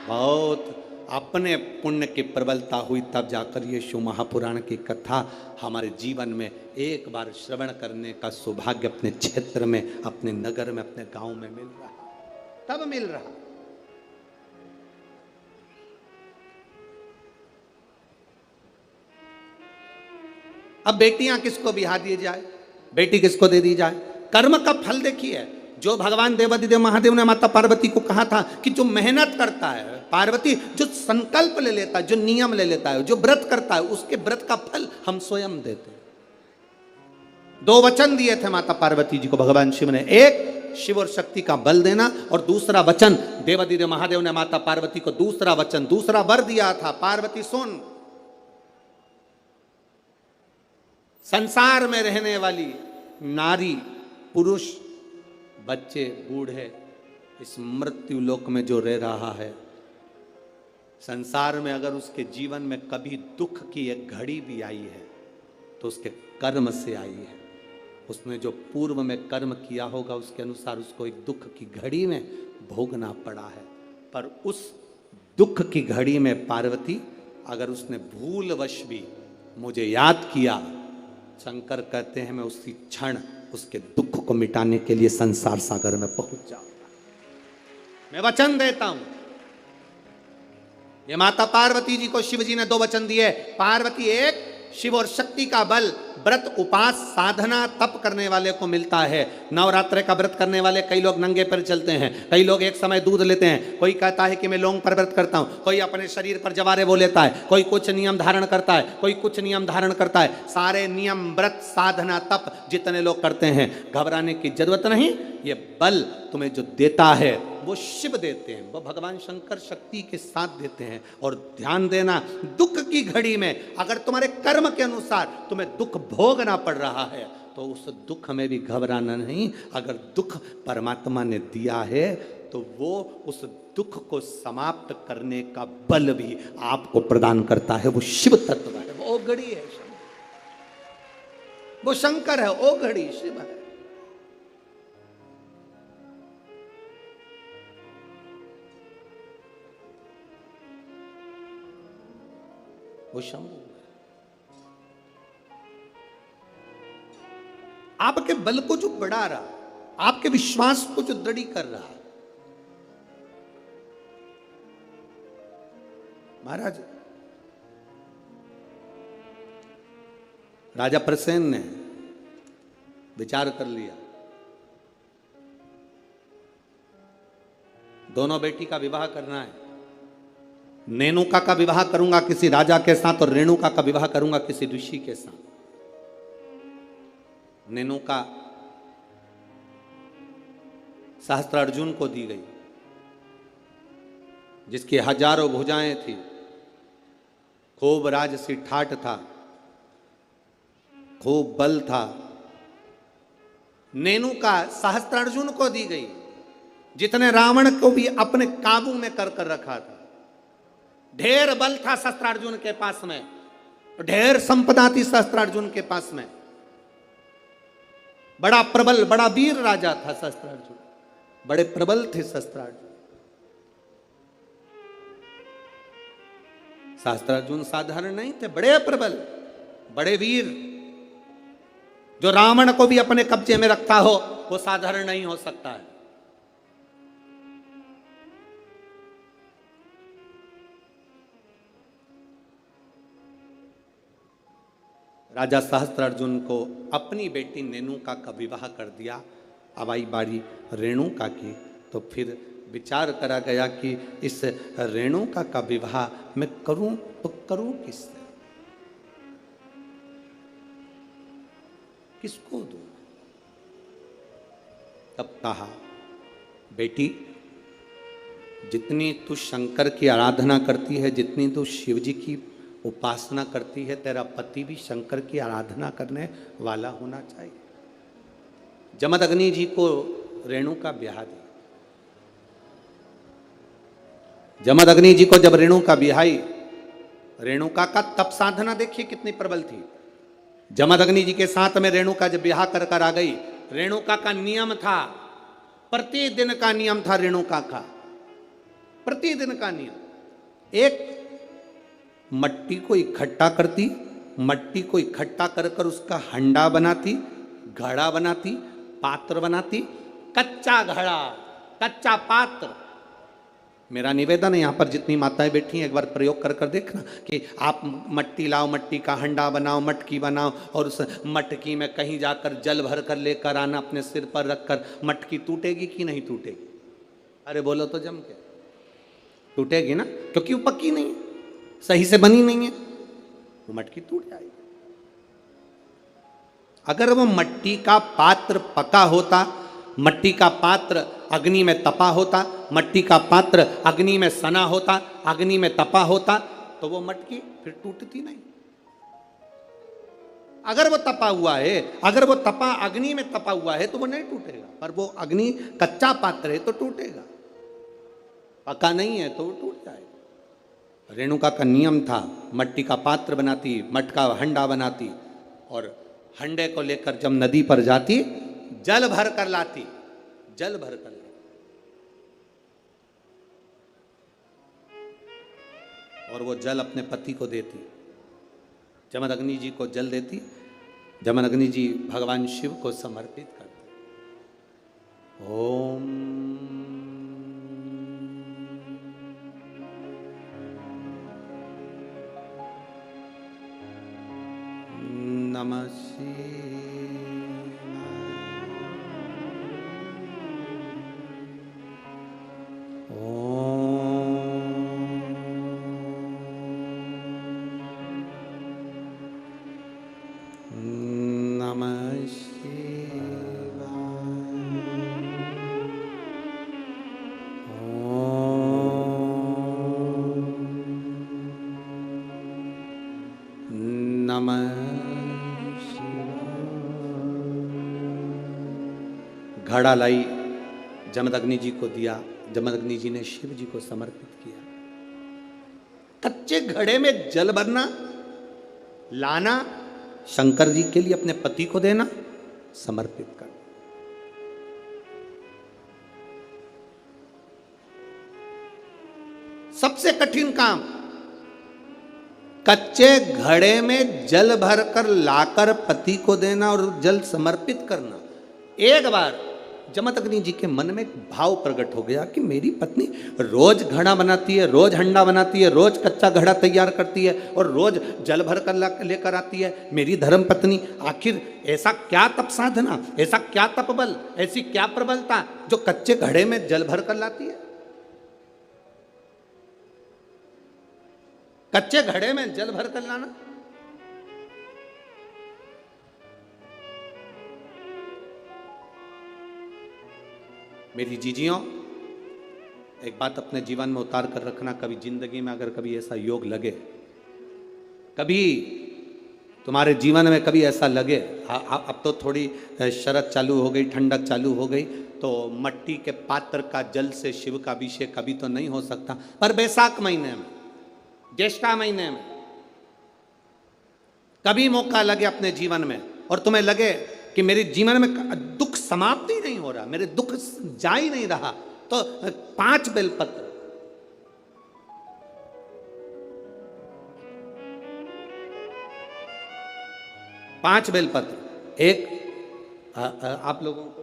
बहुत अपने पुण्य की प्रबलता हुई तब जाकर ये शिव महापुराण की कथा हमारे जीवन में एक बार श्रवण करने का सौभाग्य अपने क्षेत्र में, अपने नगर में, अपने गांव में मिल रहा, तब मिल रहा। अब बेटियां किसको बिहा दी जाए, बेटी किसको दे दी जाए? कर्म का फल देखिए। जो भगवान देवादिदेव महादेव ने माता पार्वती को कहा था कि जो मेहनत करता है, पार्वती जो संकल्प ले लेता है, जो नियम ले लेता है, जो व्रत करता है, उसके व्रत का फल हम स्वयं देते हैं। 2 वचन दिए थे माता पार्वती जी को भगवान शिव ने, एक शिव और शक्ति का बल देना, और दूसरा वचन देवादिदेव महादेव ने माता पार्वती को दूसरा वर दिया था, पार्वती सुन, संसार में रहने वाली नारी, पुरुष, बच्चे, बूढ़े, इस मृत्यु लोक में जो रह रहा है, संसार में अगर उसके जीवन में कभी दुख की एक घड़ी भी आई है तो उसके कर्म से आई है। उसने जो पूर्व में कर्म किया होगा उसके अनुसार उसको एक दुख की घड़ी में भोगना पड़ा है। पर उस दुख की घड़ी में पार्वती, अगर उसने भूलवश भी मुझे याद किया, शंकर कहते हैं मैं उसी क्षण उसके दुख को मिटाने के लिए संसार सागर में पहुंच जाऊंगा। मैं वचन देता हूं। ये माता पार्वती जी को शिव जी ने 2 वचन दिए। पार्वती, एक शिव और शक्ति का बल व्रत, उपास, साधना, तप करने वाले को मिलता है। नवरात्र का व्रत करने वाले कई लोग नंगे पैर चलते हैं, कई लोग एक समय दूध लेते हैं, कोई कहता है कि मैं लौंग पर व्रत करता हूं, कोई अपने शरीर पर जवारे वो लेता है, कोई कुछ नियम धारण करता है, कोई कुछ नियम धारण करता है। सारे नियम, व्रत, साधना, तप जितने लोग करते हैं, घबराने की जरूरत नहीं। ये बल तुम्हें जो देता है वो शिव देते हैं, वो भगवान शंकर शक्ति के साथ देते हैं। और ध्यान देना, दुख की घड़ी में अगर तुम्हारे कर्म के अनुसार तुम्हें दुख भोगना पड़ रहा है तो उस दुख में भी घबराना नहीं। अगर दुख परमात्मा ने दिया है तो वो उस दुख को समाप्त करने का बल भी आपको प्रदान करता है। वो शिव तत्व है, वो घड़ी है, वो शंकर है, वो घड़ी शिव है। वो शंभु है। आपके बल को जो बढ़ा रहा, आपके विश्वास को जो दृढ़ कर रहा। महाराज, राजा प्रसेन ने विचार कर लिया, दोनों बेटी का विवाह करना है। नेनुका का विवाह करूंगा किसी राजा के साथ और रेणुका का विवाह करूंगा किसी ऋषि के साथ। नेनुका सहस्त्रार्जुन को दी गई, जिसकी हजारों भुजाएं थी, खूब राजसी ठाठ था, खूब बल था। नेनुका सहस्त्रार्जुन को दी गई, जितने रावण को भी अपने काबू में कर रखा था। ढेर बल था सहस्त्रार्जुन के पास में, ढेर संपदा थी सहस्त्रार्जुन के पास में। बड़ा प्रबल, बड़ा वीर राजा था सहस्त्रार्जुन, बड़े प्रबल थे सहस्त्रार्जुन। सहस्त्रार्जुन साधारण नहीं थे, बड़े प्रबल, बड़े वीर। जो रावण को भी अपने कब्जे में रखता हो वो साधारण नहीं हो सकता है। राजा सहस्त्रार्जुन को अपनी बेटी रेणुका का विवाह कर दिया। अब आई बारी रेणुका की, तो फिर विचार करा गया कि इस रेणुका का विवाह मैं करूं तो करूं किससे, किसको दूं। तब कहा, बेटी जितनी तू शंकर की आराधना करती है, जितनी तू शिव जी की उपासना करती है, तेरा पति भी शंकर की आराधना करने वाला होना चाहिए। जमदग्नि जी को रेणुका ब्याह दी। जमदग्नि जी को जब रेणुका ब्याही, रेणुका का तप साधना देखिए कितनी प्रबल थी। जमदग्नि जी के साथ में रेणुका जब ब्याह कर कर आ गई, रेणुका का नियम था, प्रतिदिन का नियम था रेणुका का, प्रतिदिन का नियम। एक मट्टी को इकट्ठा करती, मट्टी को इकट्ठा कर कर उसका हंडा बनाती, घड़ा बनाती, पात्र बनाती, कच्चा घड़ा, कच्चा पात्र। मेरा निवेदन है, यहाँ पर जितनी माताएं बैठी हैं, एक बार प्रयोग कर कर देखना कि आप मट्टी लाओ, मट्टी का हंडा बनाओ, मटकी बनाओ, और उस मटकी में कहीं जाकर जल भर कर लेकर आना, अपने सिर पर रखकर। मटकी टूटेगी कि नहीं टूटेगी? अरे बोलो तो जम के। टूटेगी ना, क्योंकि वो पक्की नहीं है, सही से बनी नहीं है, वो मटकी टूट जाएगी। अगर वो मट्टी का पात्र पका होता, मट्टी का पात्र अग्नि में तपा होता, मट्टी का पात्र अग्नि में सना होता, अग्नि में तपा होता, तो वो मटकी फिर टूटती नहीं। अगर वो तपा हुआ है, अगर वो तपा अग्नि में तपा हुआ है तो वो नहीं टूटेगा, पर वो अग्नि कच्चा पात्र है तो टूटेगा, पका नहीं है तो वो टूट जाएगा। रेणुका का नियम था, मट्टी का पात्र बनाती, मटका हंडा बनाती, और हंडे को लेकर जब नदी पर जाती, जल भर कर लाती, जल भर कर लाती, और वो जल अपने पति को देती। जमदग्नि जी को जल देती, जमदग्नि जी भगवान शिव को समर्पित करते। ओम नमः शिवाय। घड़ा लाई, जमदग्नि जी को दिया, जमदग्नि जी ने शिव जी को समर्पित किया। कच्चे घड़े में जल भरना, लाना, शंकर जी के लिए अपने पति को देना, समर्पित करना। सबसे कठिन काम, कच्चे घड़े में जल भरकर लाकर पति को देना और जल समर्पित करना। एक बार जमदग्नि जी के मन में एक भाव प्रकट हो गया कि मेरी पत्नी रोज घड़ा बनाती है, रोज हंडा बनाती है, रोज कच्चा घड़ा तैयार करती है और रोज जल भर कर लेकर आती है। मेरी धर्म पत्नी, आखिर ऐसा क्या तप साधना, ऐसा क्या तप बल, ऐसी क्या प्रबलता जो कच्चे घड़े में जल भर कर लाती है? कच्चे घड़े में जल भर कर लाना। मेरी जीजियों, एक बात अपने जीवन में उतार कर रखना, कभी जिंदगी में अगर कभी ऐसा योग लगे, कभी तुम्हारे जीवन में कभी ऐसा लगे, अब तो थोड़ी शरद चालू हो गई, ठंडक चालू हो गई, तो मट्टी के पात्र का जल से शिव का अभिषेक कभी तो नहीं हो सकता, पर बैसाख महीने में, ज्येष्ठा महीने में कभी मौका लगे अपने जीवन में और तुम्हें लगे कि मेरे जीवन में दुख समाप्त ही नहीं हो रहा, मेरे दुख जा ही नहीं रहा, तो 5 बेलपत्र, पांच बेलपत्र, एक आप लोगों को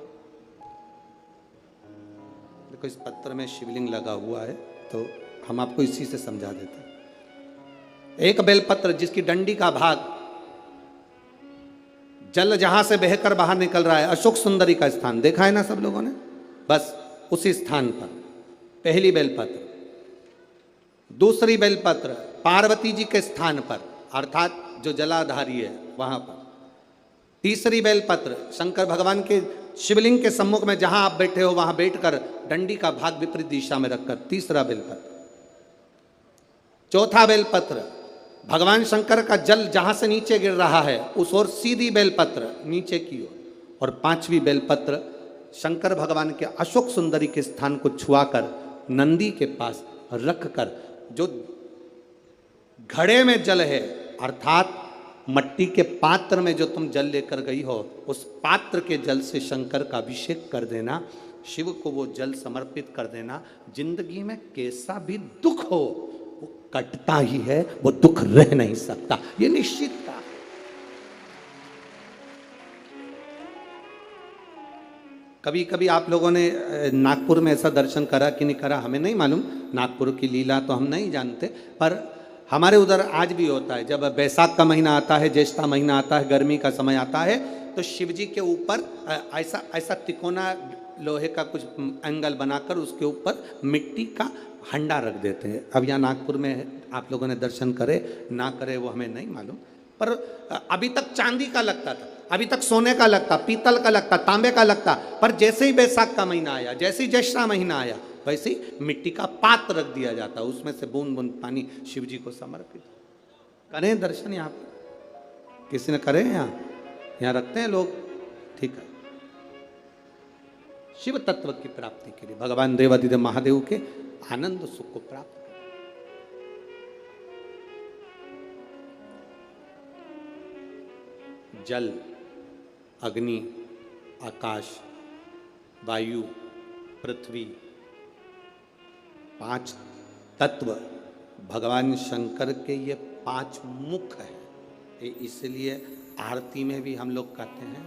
देखो इस पत्र में शिवलिंग लगा हुआ है, तो हम आपको इसी से समझा देते हैं। एक बेलपत्र जिसकी डंडी का भाग जल जहां से बहकर बाहर निकल रहा है, अशोक सुंदरी का स्थान देखा है ना सब लोगों ने, बस उसी स्थान पर पहली बेलपत्र। दूसरी बेलपत्र पार्वती जी के स्थान पर, अर्थात जो जलाधारी है वहां पर। तीसरी बेलपत्र शंकर भगवान के शिवलिंग के सम्मुख में जहां आप बैठे हो वहां बैठकर डंडी का भाग विपरीत दिशा में रखकर, तीसरा बेलपत्र। चौथा बेलपत्र भगवान शंकर का जल जहां से नीचे गिर रहा है उस ओर सीधी बेलपत्र नीचे की ओर। और पांचवी बेलपत्र शंकर भगवान के अशोक सुंदरी के स्थान को छुआकर नंदी के पास रखकर, जो घड़े में जल है अर्थात मट्टी के पात्र में जो तुम जल लेकर गई हो उस पात्र के जल से शंकर का अभिषेक कर देना, शिव को वो जल समर्पित कर देना। जिंदगी में कैसा भी दुख हो वो कटता ही है, वो दुख रह नहीं सकता, ये निश्चित था। कभी कभी आप लोगों ने नागपुर में ऐसा दर्शन करा कि नहीं करा हमें नहीं मालूम, नागपुर की लीला तो हम नहीं जानते, पर हमारे उधर आज भी होता है। जब बैसाख का महीना आता है, ज्येष्ठा महीना आता है, गर्मी का समय आता है, तो शिव जी के ऊपर ऐसा ऐसा तिकोना लोहे का कुछ एंगल बनाकर उसके ऊपर मिट्टी का हंडा रख देते हैं। अब यहाँ नागपुर में आप लोगों ने दर्शन करे ना करे वो हमें नहीं मालूम, पर अभी तक चांदी का लगता था, अभी तक सोने का लगता, पीतल का लगता, तांबे का लगता, पर जैसे ही बैसाख का महीना आया, जैसे ही ज्येष्ठा महीना आया, वैसे ही मिट्टी का पात्र रख दिया जाता, उसमें से बूंद बूंद पानी शिव जी को समर्पित। करें दर्शन यहाँ पर, किसी ने करे यहाँ रखते हैं लोग, ठीक है। शिव तत्व की प्राप्ति के लिए भगवान देवादिदेव महादेव के आनंद सुख को प्राप्त करें। जल, अग्नि, आकाश, वायु, पृथ्वी, 5 तत्व भगवान शंकर के ये 5 मुख है। इसलिए आरती में भी हम लोग कहते हैं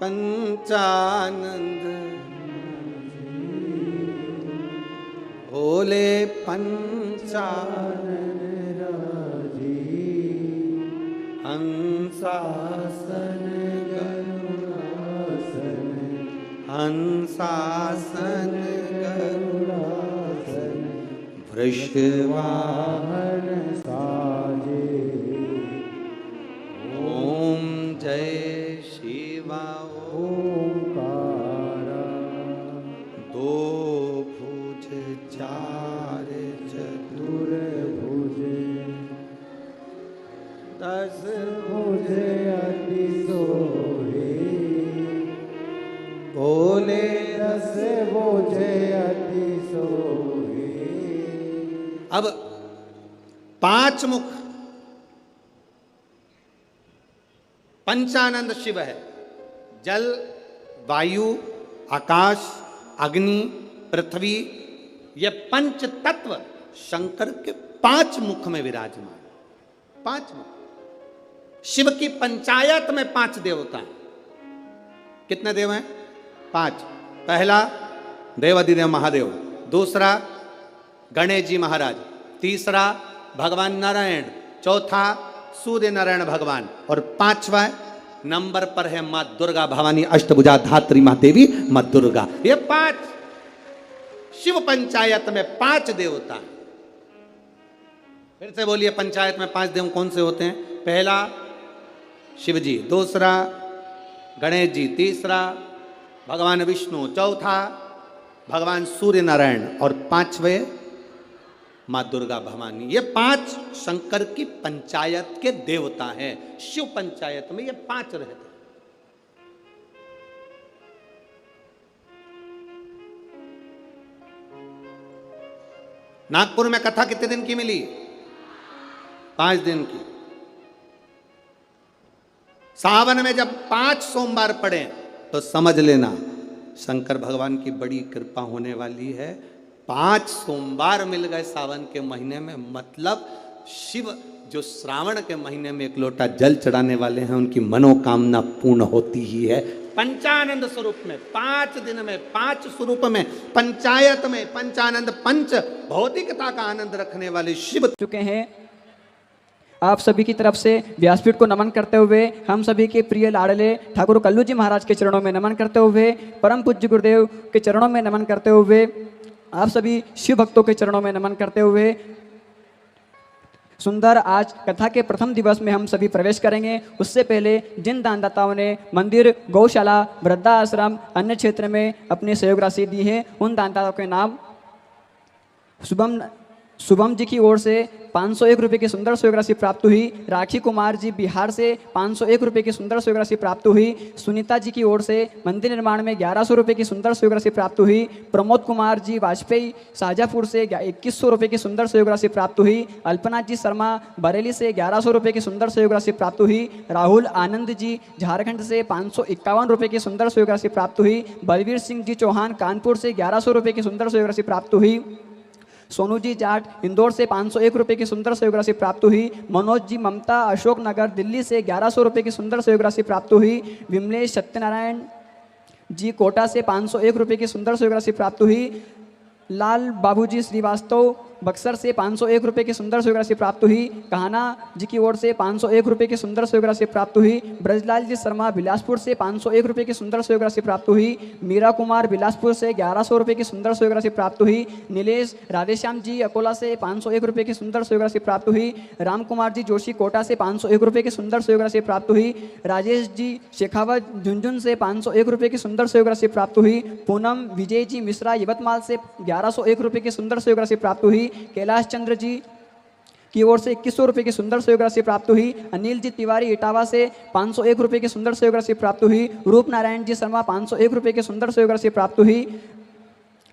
पंचानंद भोले पंचानन हंसासन गरुड़ासन, हंसासन गरुड़ासन, वृषवाहन साजे। ओम जय शिवा ओंकारा, 2 भुज 4 चतुर्भुज, 10 भुजे अति सोहे, भोले 10 भुजे अति सोहे। अब 5 मुख पंचानंद शिव है। जल, वायु, आकाश, अग्नि, पृथ्वी, ये 5 तत्व शंकर के 5 मुख में विराजमान। 5 मुख। शिव की पंचायत में 5 देवता हैं। कितने देव हैं? 5। पहला देवादिदेव महादेव, दूसरा गणेश जी महाराज, तीसरा भगवान नारायण, चौथा सूर्य नारायण भगवान, और 5वां नंबर पर है मां दुर्गा भवानी अष्टभुजा धात्री मां देवी मां दुर्गा। ये 5 शिव पंचायत में 5 देवता। फिर से बोलिए, पंचायत में 5 देव कौन से होते हैं? पहला शिव जी, दूसरा गणेश जी, तीसरा भगवान विष्णु, चौथा भगवान सूर्य नारायण, और 5वें मां दुर्गा भवानी। ये 5 शंकर की पंचायत के देवता हैं। शिव पंचायत में ये 5 रहते हैं। नागपुर में कथा कितने दिन की मिली? 5 दिन की। सावन में जब 5 सोमवार पड़े तो समझ लेना शंकर भगवान की बड़ी कृपा होने वाली है। 5 सोमवार मिल गए सावन के महीने में, मतलब शिव जो श्रावण के महीने में 1 लोटा जल चढ़ाने वाले हैं उनकी मनोकामना पूर्ण होती ही है। पंचानंद स्वरूप में 5 दिन में 5 स्वरूप में पंचायत में पंचानंद पंच भौतिकता का आनंद रखने वाले शिव चुके हैं। आप सभी की तरफ से व्यासपीठ को नमन करते हुए हम सभी के प्रिय लाडले ठाकुर कल्लू जी महाराज के चरणों में नमन करते हुए, परम पूज्य गुरुदेव के चरणों में नमन करते हुए, आप सभी शिव भक्तों के चरणों में नमन करते हुए सुंदर आज कथा के प्रथम दिवस में हम सभी प्रवेश करेंगे। उससे पहले जिन दानदाताओं ने मंदिर, गौशाला, वृद्धाश्रम, अन्य क्षेत्र में अपनी सहयोग राशि दी है, उन दानदाताओं के नाम शुभम जी की ओर से 501 रुपये की सुंदर सहयोग राशि प्राप्त हुई। राखी कुमार जी बिहार से 501 रुपये की सुंदर सहयोग राशि प्राप्त हुई। सुनीता जी की ओर से मंदिर निर्माण में 1100 रुपये की सुंदर सहयोग राशि प्राप्त हुई। प्रमोद कुमार जी वाजपेयी शाहजहाँपुर से 2100 रुपये की सुंदर सहयोग राशि प्राप्त हुई। अल्पना जी शर्मा बरेली से 1100 रुपये की सुंदर सहयोग राशि प्राप्त हुई। राहुल आनंद जी झारखंड से 551 रुपये की सुंदर सहयोग राशि प्राप्त हुई। बलवीर सिंह जी चौहान कानपुर से 1100 रुपये की सुंदर सहयोग राशि प्राप्त हुई। सोनू जी जाट इंदौर से 501 रुपये की सुंदर सहयोग राशि प्राप्त हुई। मनोज जी ममता अशोक नगर दिल्ली से 1100 रुपये की सुंदर सहयोग राशि प्राप्त हुई। विमलेश सत्यनारायण जी कोटा से 501 रुपये की सुंदर सहयोग राशि प्राप्त हुई। लाल बाबूजी श्रीवास्तव बक्सर से 501 रुपये की सुंदर सहयोग राशि प्राप्त हुई। कहाना जी की ओर से 501 रुपये की सुंदर सहयोग राशि प्राप्त हुई। ब्रजलाल जी शर्मा बिलासपुर से 501 रुपये की सुंदर सहयोग राशि प्राप्त हुई। मीरा कुमार बिलासपुर से 1100 रुपये की सुंदर सहयोग राशि प्राप्त हुई। नीलेश राधेश्याम जी अकोला से 501 रुपये की सुंदर सहयोग राशि प्राप्त हुई। राम कुमार जी जोशी कोटा से 501 रुपये की सुंदर सहयोग राशि प्राप्त हुई। राजेश जी शेखावत झुंझुन से 501 रुपये की सुंदर सहयोग राशि प्राप्त हुई। पूनम विजय जी मिश्रा यवतमाल से 1101 रुपये की सुंदर सहयोग राशि प्राप्त हुई। कैलाश चंद्र जी की ओर से 2100 रुपये की सुंदर सहयोग राशि प्राप्त हुई। अनिल जी तिवारी इटावा से 501 रुपये की सुंदर सहयोग राशि प्राप्त हुई। रूप नारायण जी शर्मा 501 रुपये की सुंदर सहयोग राशि प्राप्त हुई।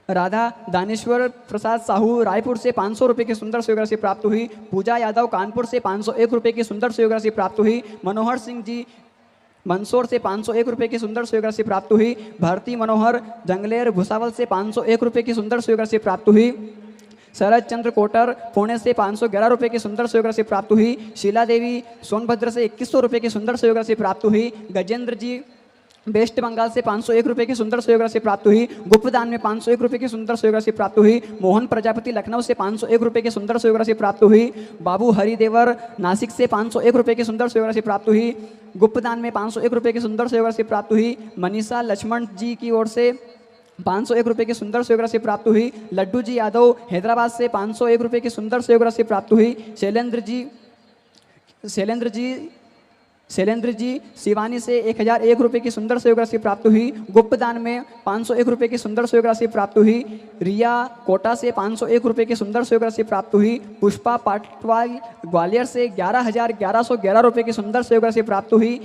राधा दानेश्वर प्रसाद साहू रायपुर से 500 रुपये की सुंदर सहयोग राशि प्राप्त हुई। पूजा यादव कानपुर से 501 रुपये की सुंदर सहयोग राशि प्राप्त हुई। मनोहर सिंह जी मंदसौर से 501 रुपये की सुंदर सहयोग राशि प्राप्त हुई। भारती मनोहर जंगलेर भुसावल से 501 रुपये की सुंदर सहयोग राशि प्राप्त हुई। शरद चंद्र कोटर पुणे से 511 रुपये की सुंदर सहयोग राशि प्राप्त हुई। शीला देवी सोनभद्र से 2100 रुपये की सुंदर सहयोग राशि प्राप्त हुई। गजेंद्र जी वेस्ट बंगाल से 501 रुपये की सुंदर सहयोग राशि प्राप्त हुई। गुप्तदान में 501 रुपये की सुंदर सहयोग राशि प्राप्त हुई। मोहन प्रजापति लखनऊ से 501 रुपये की सुंदर सहयोग राशि प्राप्त हुई। बाबू हरिदेवर नासिक से 501 रुपये की सुंदर सहयोग राशि प्राप्त हुई। गुप्तदान में 501 रुपये की सुंदर सहयोग राशि प्राप्त हुई। मनीषा लक्ष्मण जी की ओर से 501 रुपये की सुंदर सहयोग राशि प्राप्त हुई। लड्डू जी यादव हैदराबाद से 501 रुपये की सुंदर सहयोग राशि प्राप्त हुई। शैलेंद्र जी शिवानी से 1001 रुपये की सुंदर सहयोग राशि प्राप्त हुई। गुप्तदान में 501 रुपये की सुंदर सहयोग राशि प्राप्त हुई। रिया कोटा से 501 रुपये की सुंदर सहयोग राशि प्राप्त हुई। पुष्पा पाटवाल ग्वालियर से 11,1111 रुपये की सुंदर सहयोग राशि प्राप्त हुई।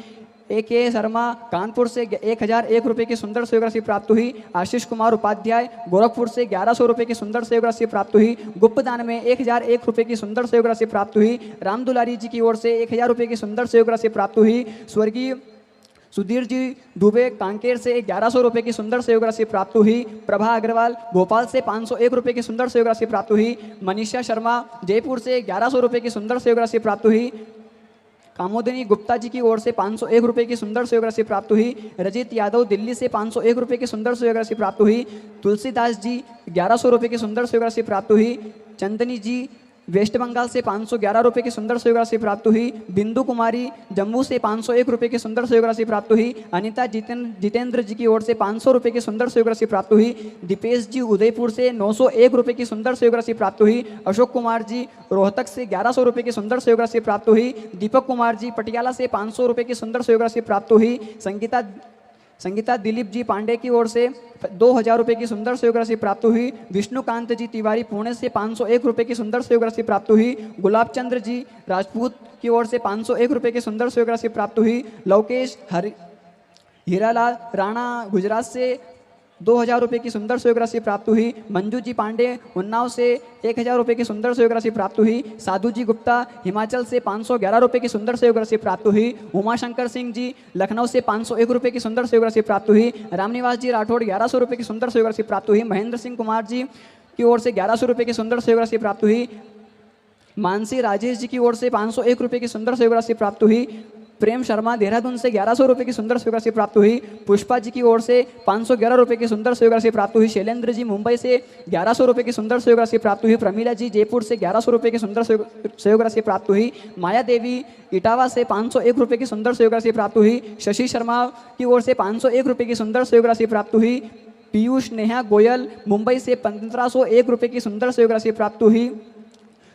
A.K. शर्मा कानपुर से 1001 रुपये की सुंदर सहयोग राशि प्राप्त हुई। आशीष कुमार उपाध्याय गोरखपुर से 1100 रुपये की सुंदर सहयोग राशि प्राप्त हुई। गुप्तदान में 1001 रुपये की सुंदर सहयोग राशि प्राप्त हुई। राम दुलारी जी की ओर से 1000 रुपये की सुंदर सहयोग राशि प्राप्त हुई। स्वर्गीय सुधीर जी दुबे कांकेर से 1100 रुपये की सुंदर सहयोग राशि प्राप्त हुई। प्रभा अग्रवाल भोपाल से 501 रुपये की सुंदर सहयोग राशि प्राप्त हुई। मनीषा शर्मा जयपुर से 1100 रुपये की सुंदर सहयोग राशि प्राप्त हुई। कामोदिनी गुप्ता जी की ओर से 501 रुपये की सुंदर सहयोग राशि प्राप्त हुई। रजित यादव दिल्ली से 501 रुपये की सुंदर सहयोग राशि प्राप्त हुई। तुलसीदास जी 1100 रुपये की सुंदर सहयोग राशि प्राप्त हुई। चंदनी जी वेस्ट बंगाल से 511 रुपये की सुंदर सहयोग राशि प्राप्त हुई। बिंदु कुमारी जम्मू से 501 रुपये की सुंदर सहयोग राशि प्राप्त हुई। अनिता जितेंद्र जी की ओर से 500 रुपये की सुंदर सहयोग राशि प्राप्त हुई। दीपेश जी उदयपुर से 901 रुपये की सुंदर सहयोग राशि प्राप्त हुई। अशोक कुमार जी रोहतक से 1100 रुपये की सुंदर सहयोग राशि प्राप्त हुई। दीपक कुमार जी पटियाला से 500 रुपये की सुंदर सहयोग राशि प्राप्त हुई। संगीता दिलीप जी पांडे की ओर से 2000 रुपये की सुंदर सहयोग राशि प्राप्त हुई। विष्णुकांत जी तिवारी पुणे से 501 रुपये की सुंदर सहयोग राशि प्राप्त हुई। गुलाब चंद्र जी राजपूत की ओर से 501 रुपये की सुंदर सहयोग राशि प्राप्त हुई। लवकेश हीरालाल राणा गुजरात से 2000 रुपये की सुंदर सहयोग राशि प्राप्त हुई। मंजू जी पांडे उन्नाव से 1000 रुपये की सुंदर सहयोग राशि प्राप्त हुई। साधु जी गुप्ता हिमाचल से 511 रुपये की सुंदर सहयोग राशि प्राप्त हुई। उमाशंकर सिंह जी लखनऊ से 501 रुपये की सुंदर सहयोग राशि प्राप्त हुई। रामनिवास जी राठौड़ 1100 रुपये की सुंदर सहयोग राशि प्राप्त हुई। महेंद्र सिंह कुमार जी की ओर से 1100 रुपये की सुंदर सहयोग राशि प्राप्त हुई। मानसी राजेश जी की ओर से 501 रुपये की सुंदर सहयोग राशि प्राप्त हुई। प्रेम शर्मा देहरादून से 1100 रुपये की सुंदर सहयोग राशि प्राप्त हुई। पुष्पा जी की ओर से 511 रुपये की सुंदर सहयोग राशि प्राप्त हुई। शैलेंद्र जी मुंबई से 1100 रुपये की सुंदर सहयोग राशि प्राप्त हुई। प्रमीला जी जयपुर से 1100 रुपये की सुंदर सहयोग राशि प्राप्त हुई। माया देवी इटावा से 501 रुपये की सुंदर सहयोग राशि प्राप्त हुई। शशि शर्मा की ओर से 501 रुपये की सुंदर सहयोग राशि प्राप्त हुई। पीयूष नेहा गोयल मुंबई से 1501 रुपये की सुंदर सहयोग राशि प्राप्त हुई।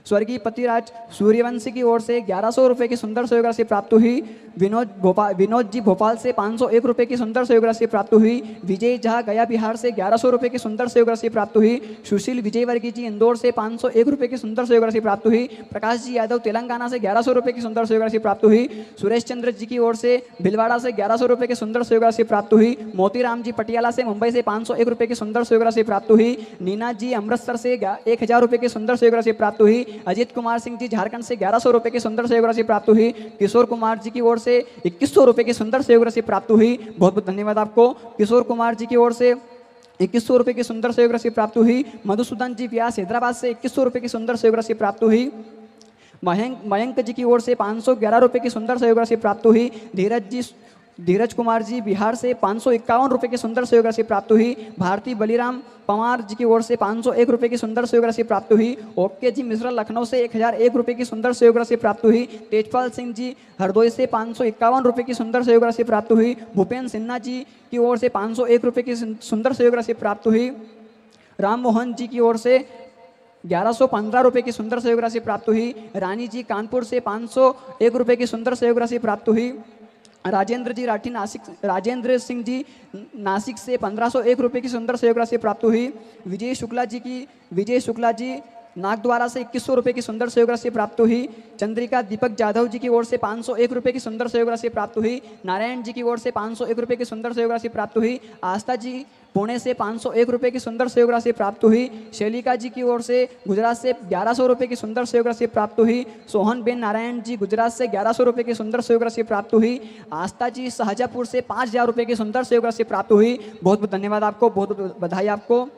स्वर्गीय पतिराज सूर्यवंशी की ओर से 1100 रुपये की सुंदर सहयोग राशि प्राप्त हुई। विनोद जी भोपाल से 501 रुपये की सुंदर सहयोग राशि प्राप्त हुई। विजय झा गया बिहार से 1100 रुपये की सुंदर सहयोग राशि प्राप्त हुई। सुशील विजयवर्गीय जी इंदौर से 501 रुपये की सुंदर सहयोग राशि प्राप्त हुई। प्रकाश जी यादव तेलंगाना से 1100 रुपये की सुंदर सहयोग राशि प्राप्त हुई। सुरेश चंद्र जी की ओर से भिलवाड़ा से 1100 रुपये की सुंदर सहयोग राशि प्राप्त हुई। मोतीराम जी पटियाला से मुंबई से 501 रुपये की सुंदर सहयोग राशि प्राप्त हुई। नीना जी अमृतसर से 1000 रुपये की सुंदर सहयोग राशि प्राप्त हुई। अजीत कुमार सिंह जी झारखंड से 1100 रुपये की सुंदर सहयोग राशि प्राप्त हुई। किशोर कुमार जी की ओर से 2100 रुपये की सुंदर सहयोग राशि प्राप्त हुई। बहुत बहुत धन्यवाद आपको। किशोर कुमार जी की ओर से 2100 रुपये की सुंदर सहयोग राशि प्राप्त हुई। मधुसूदन जी व्यास हैदराबाद से 2100 रुपये की सुंदर सहयोग राशि प्राप्त हुई। मयंक जी की ओर से 511 रुपये की सुंदर सहयोग राशि प्राप्त हुई। धीरज कुमार जी बिहार से 551 रुपये की सुंदर सहयोग राशि प्राप्त हुई। भारती बलिराम पवार जी की ओर से 501 रुपये की सुंदर सहयोग राशि प्राप्त हुई। ओके जी मिश्रा लखनऊ से 1001 रुपये की सुंदर सहयोग राशि प्राप्त हुई। तेजपाल सिंह जी हरदोई से 551 रुपये की सुंदर सहयोग राशि प्राप्त हुई। भूपेन्द्र सिन्हा जी की ओर से 501 रुपये की सुंदर सहयोग राशि प्राप्त हुई। राम मोहन जी की ओर से 1115 रुपये की सुंदर सहयोग राशि प्राप्त हुई। रानी जी कानपुर से 501 रुपये की सुंदर सहयोग राशि प्राप्त हुई। राजेंद्र जी राठी राजेंद्र सिंह जी नासिक से 1501 रुपये की सुंदर सहयोग राशि प्राप्त हुई। विजय शुक्ला जी नागद्वारा से 2100 रुपये की सुंदर सहयोग राशि प्राप्त हुई। चंद्रिका दीपक जाधव जी की ओर से 501 रुपये की सुंदर सहयोग राशि प्राप्त हुई। नारायण जी की ओर से 501 रुपये की सुंदर सहयोग राशि प्राप्त हुई। आस्था जी पुणे से 501 रुपये की सुंदर सहयोग राशि प्राप्त हुई। शैलिका जी की ओर से गुजरात से 1100 रुपये की सुंदर सहयोग राशि प्राप्त हुई। सोहन बेन नारायण जी गुजरात से 1100 रुपये की सुंदर सहयोग राशि प्राप्त हुई। आस्था जी शाहजहाँपुर से 5000 रुपये की सुंदर सहयोग राशि प्राप्त हुई। बहुत बहुत धन्यवाद आपको, बहुत बहुत बधाई आपको।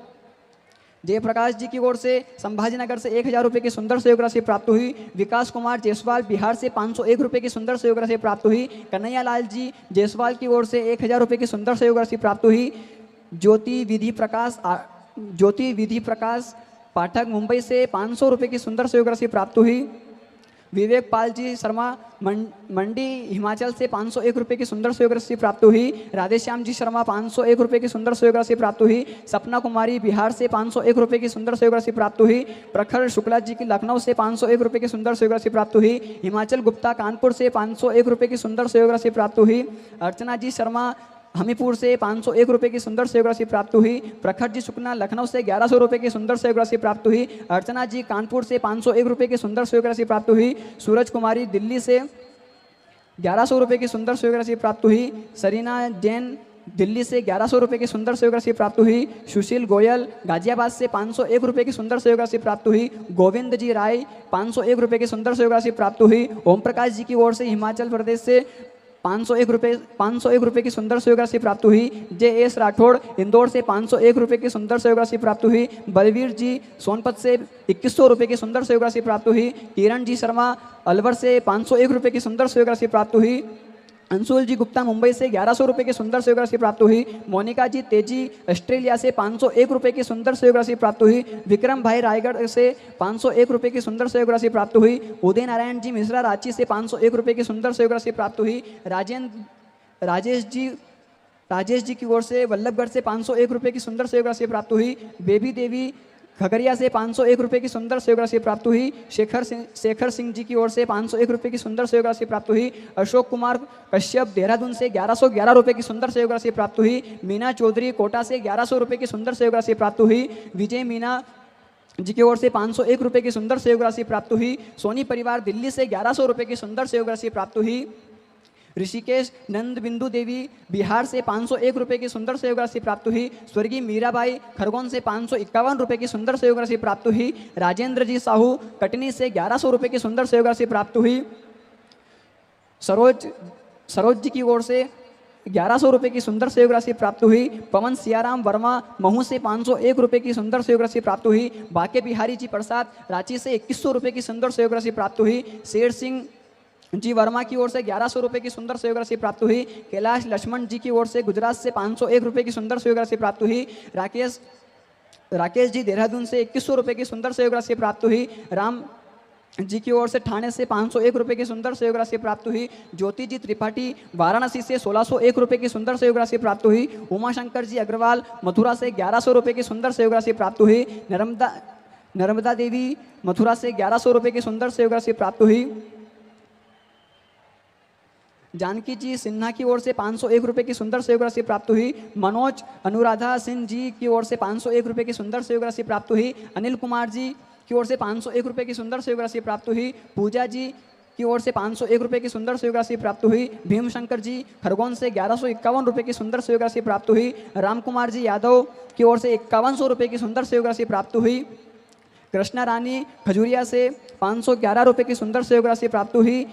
जयप्रकाश जी की ओर से संभाजीनगर से 1000 रुपये की सुंदर सहयोग राशि प्राप्त हुई। विकास कुमार जायसवाल बिहार से 501 रुपये की सुंदर सहयोग राशि प्राप्त हुई। कन्हैया लाल जी जायसवाल की ओर से 1000 रुपये की सुंदर सहयोग राशि प्राप्त हुई। ज्योति विधि प्रकाश पाठक मुंबई से 500 रुपये की सुंदर सहयोग राशि प्राप्त हुई। विवेक पाल जी शर्मा मंडी हिमाचल से 501 रुपये की सुंदर सहयोग राशि प्राप्त हुई। राधेश्याम जी शर्मा 501 रुपये की सुंदर सहयोग राशि प्राप्त हुई। सपना कुमारी बिहार से 501 रुपये की सुंदर सहयोग राशि प्राप्त हुई। प्रखर शुक्ला जी की लखनऊ से 501 रुपये की सुंदर सहयोग राशि प्राप्त हुई। हिमाचल गुप्ता कानपुर से 501 रुपये की सुंदर सहयोग राशि प्राप्त हुई। अर्चना जी शर्मा हमीपुर से 501 रुपये की सुंदर सहयोग राशि प्राप्त हुई। प्रखर जी शुक्ला लखनऊ से 1100 रुपये की सुंदर सहयोग राशि प्राप्त हुई। अर्चना जी कानपुर से 501 रुपये की सुंदर सहयोग राशि प्राप्त हुई। सूरज कुमारी दिल्ली से 1100 रुपये की सुंदर सहयोग राशि प्राप्त हुई। सरीना जैन दिल्ली से 1100 रुपये की सुंदर सहयोग राशि प्राप्त हुई। सुशील गोयल गाजियाबाद से 501 रुपये की सुंदर सहयोग राशि प्राप्त हुई। गोविंद जी राय 501 रुपये की सुंदर सहयोग राशि प्राप्त हुई। ओम प्रकाश जी की ओर से हिमाचल प्रदेश से 501 रुपये की सुंदर सहयोग राशि प्राप्त हुई। JS राठौड़ इंदौर से 501 रुपये की सुंदर सहयोग राशि प्राप्त हुई। बलवीर जी सोनपत से 2100 रुपये की सुंदर सहयोग राशि प्राप्त हुई। किरण जी शर्मा अलवर से 501 रुपये की सुंदर सहयोग राशि प्राप्त हुई। अंशुल जी गुप्ता मुंबई से 1100 रुपये की सुंदर सहयोग राशि प्राप्त हुई। मोनिका जी तेजी ऑस्ट्रेलिया से 501 रुपये की सुंदर सहयोग राशि प्राप्त हुई। विक्रम भाई रायगढ़ से 501 रुपये की सुंदर सहयोग राशि प्राप्त हुई। उदय नारायण जी मिश्रा रांची से 501 रुपये की सुंदर सहयोग राशि प्राप्त हुई। राजेश जी की ओर से वल्लभगढ़ से 501 रुपये की सुंदर सहयोग राशि प्राप्त हुई। बेबी देवी खगड़िया से 501 रुपये की सुंदर सहयोग राशि प्राप्त हुई। शेखर सिंह जी की ओर से 501 रुपये की सुंदर सहयोग राशि प्राप्त हुई। अशोक कुमार कश्यप देहरादून से 1111 रुपये की सुंदर सहयोग राशि प्राप्त हुई। मीना चौधरी कोटा से 1100 रुपये की सुंदर सहयोग राशि प्राप्त हुई। विजय मीना जी की ओर से 501 रुपये की सुंदर सहयोग राशि प्राप्त हुई। सोनी परिवार दिल्ली से 1100 रुपये की सुंदर सहयोग राशि प्राप्त हुई। ऋषिकेश नंद बिंदु देवी बिहार से 501 रुपये की सुंदर सहयोग राशि प्राप्त हुई। स्वर्गीय मीराबाई खरगोन से 551 रुपये की सुंदर सहयोग राशि प्राप्त हुई। राजेंद्र जी साहू कटनी से 1100 रुपये की सुंदर सहयोग राशि प्राप्त हुई। सरोज जी की ओर से 1100 रुपये की सुंदर सहयोग राशि प्राप्त हुई। पवन सियाराम वर्मा महू से 501 रुपये की सुंदर सहयोग राशि प्राप्त हुई। बाके बिहारी जी प्रसाद रांची से 2100 रुपये की सुंदर सहयोग राशि प्राप्त हुई। शेर सिंह जी वर्मा की ओर से 1100 रुपये की सुंदर सहयोग राशि प्राप्त हुई। कैलाश लक्ष्मण जी की ओर से गुजरात से 501 रुपये की सुंदर सहयोग राशि प्राप्त हुई। राकेश जी देहरादून से 2100 रुपये की सुंदर सहयोग राशि प्राप्त हुई। राम जी की ओर से ठाणे से 501 रुपये की सुंदर सहयोग राशि प्राप्त हुई। ज्योति जी त्रिपाठी वाराणसी से 1601 रुपये की सुंदर सहयोग राशि प्राप्त हुई। उमाशंकर जी अग्रवाल मथुरा से 1100 रुपये की सुंदर सहयोग राशि प्राप्त हुई। नर्मदा देवी मथुरा से 1100 रुपये की सुंदर सहयोग राशि प्राप्त हुई। जानकी जी सिन्हा की ओर से 501 रुपये की सुंदर सहयोग राशि प्राप्त हुई। मनोज अनुराधा सिंह जी की ओर से 501 रुपये की सुंदर सहयोग राशि प्राप्त हुई। अनिल कुमार जी की ओर से 501 रुपये की सुंदर सहयोग राशि प्राप्त हुई। पूजा जी की ओर से 501 रुपये की सुंदर सहयोग राशि प्राप्त हुई। भीमशंकर जी खरगोन से 1151 रुपये की सुंदर सहयोग राशि प्राप्त हुई। राम कुमार जी यादव की ओर से 5100 रुपये की सुंदर सहयोग राशि प्राप्त हुई। कृष्णा रानी खजूरिया से 511 रुपये की सुंदर सहयोग राशि प्राप्त हुई।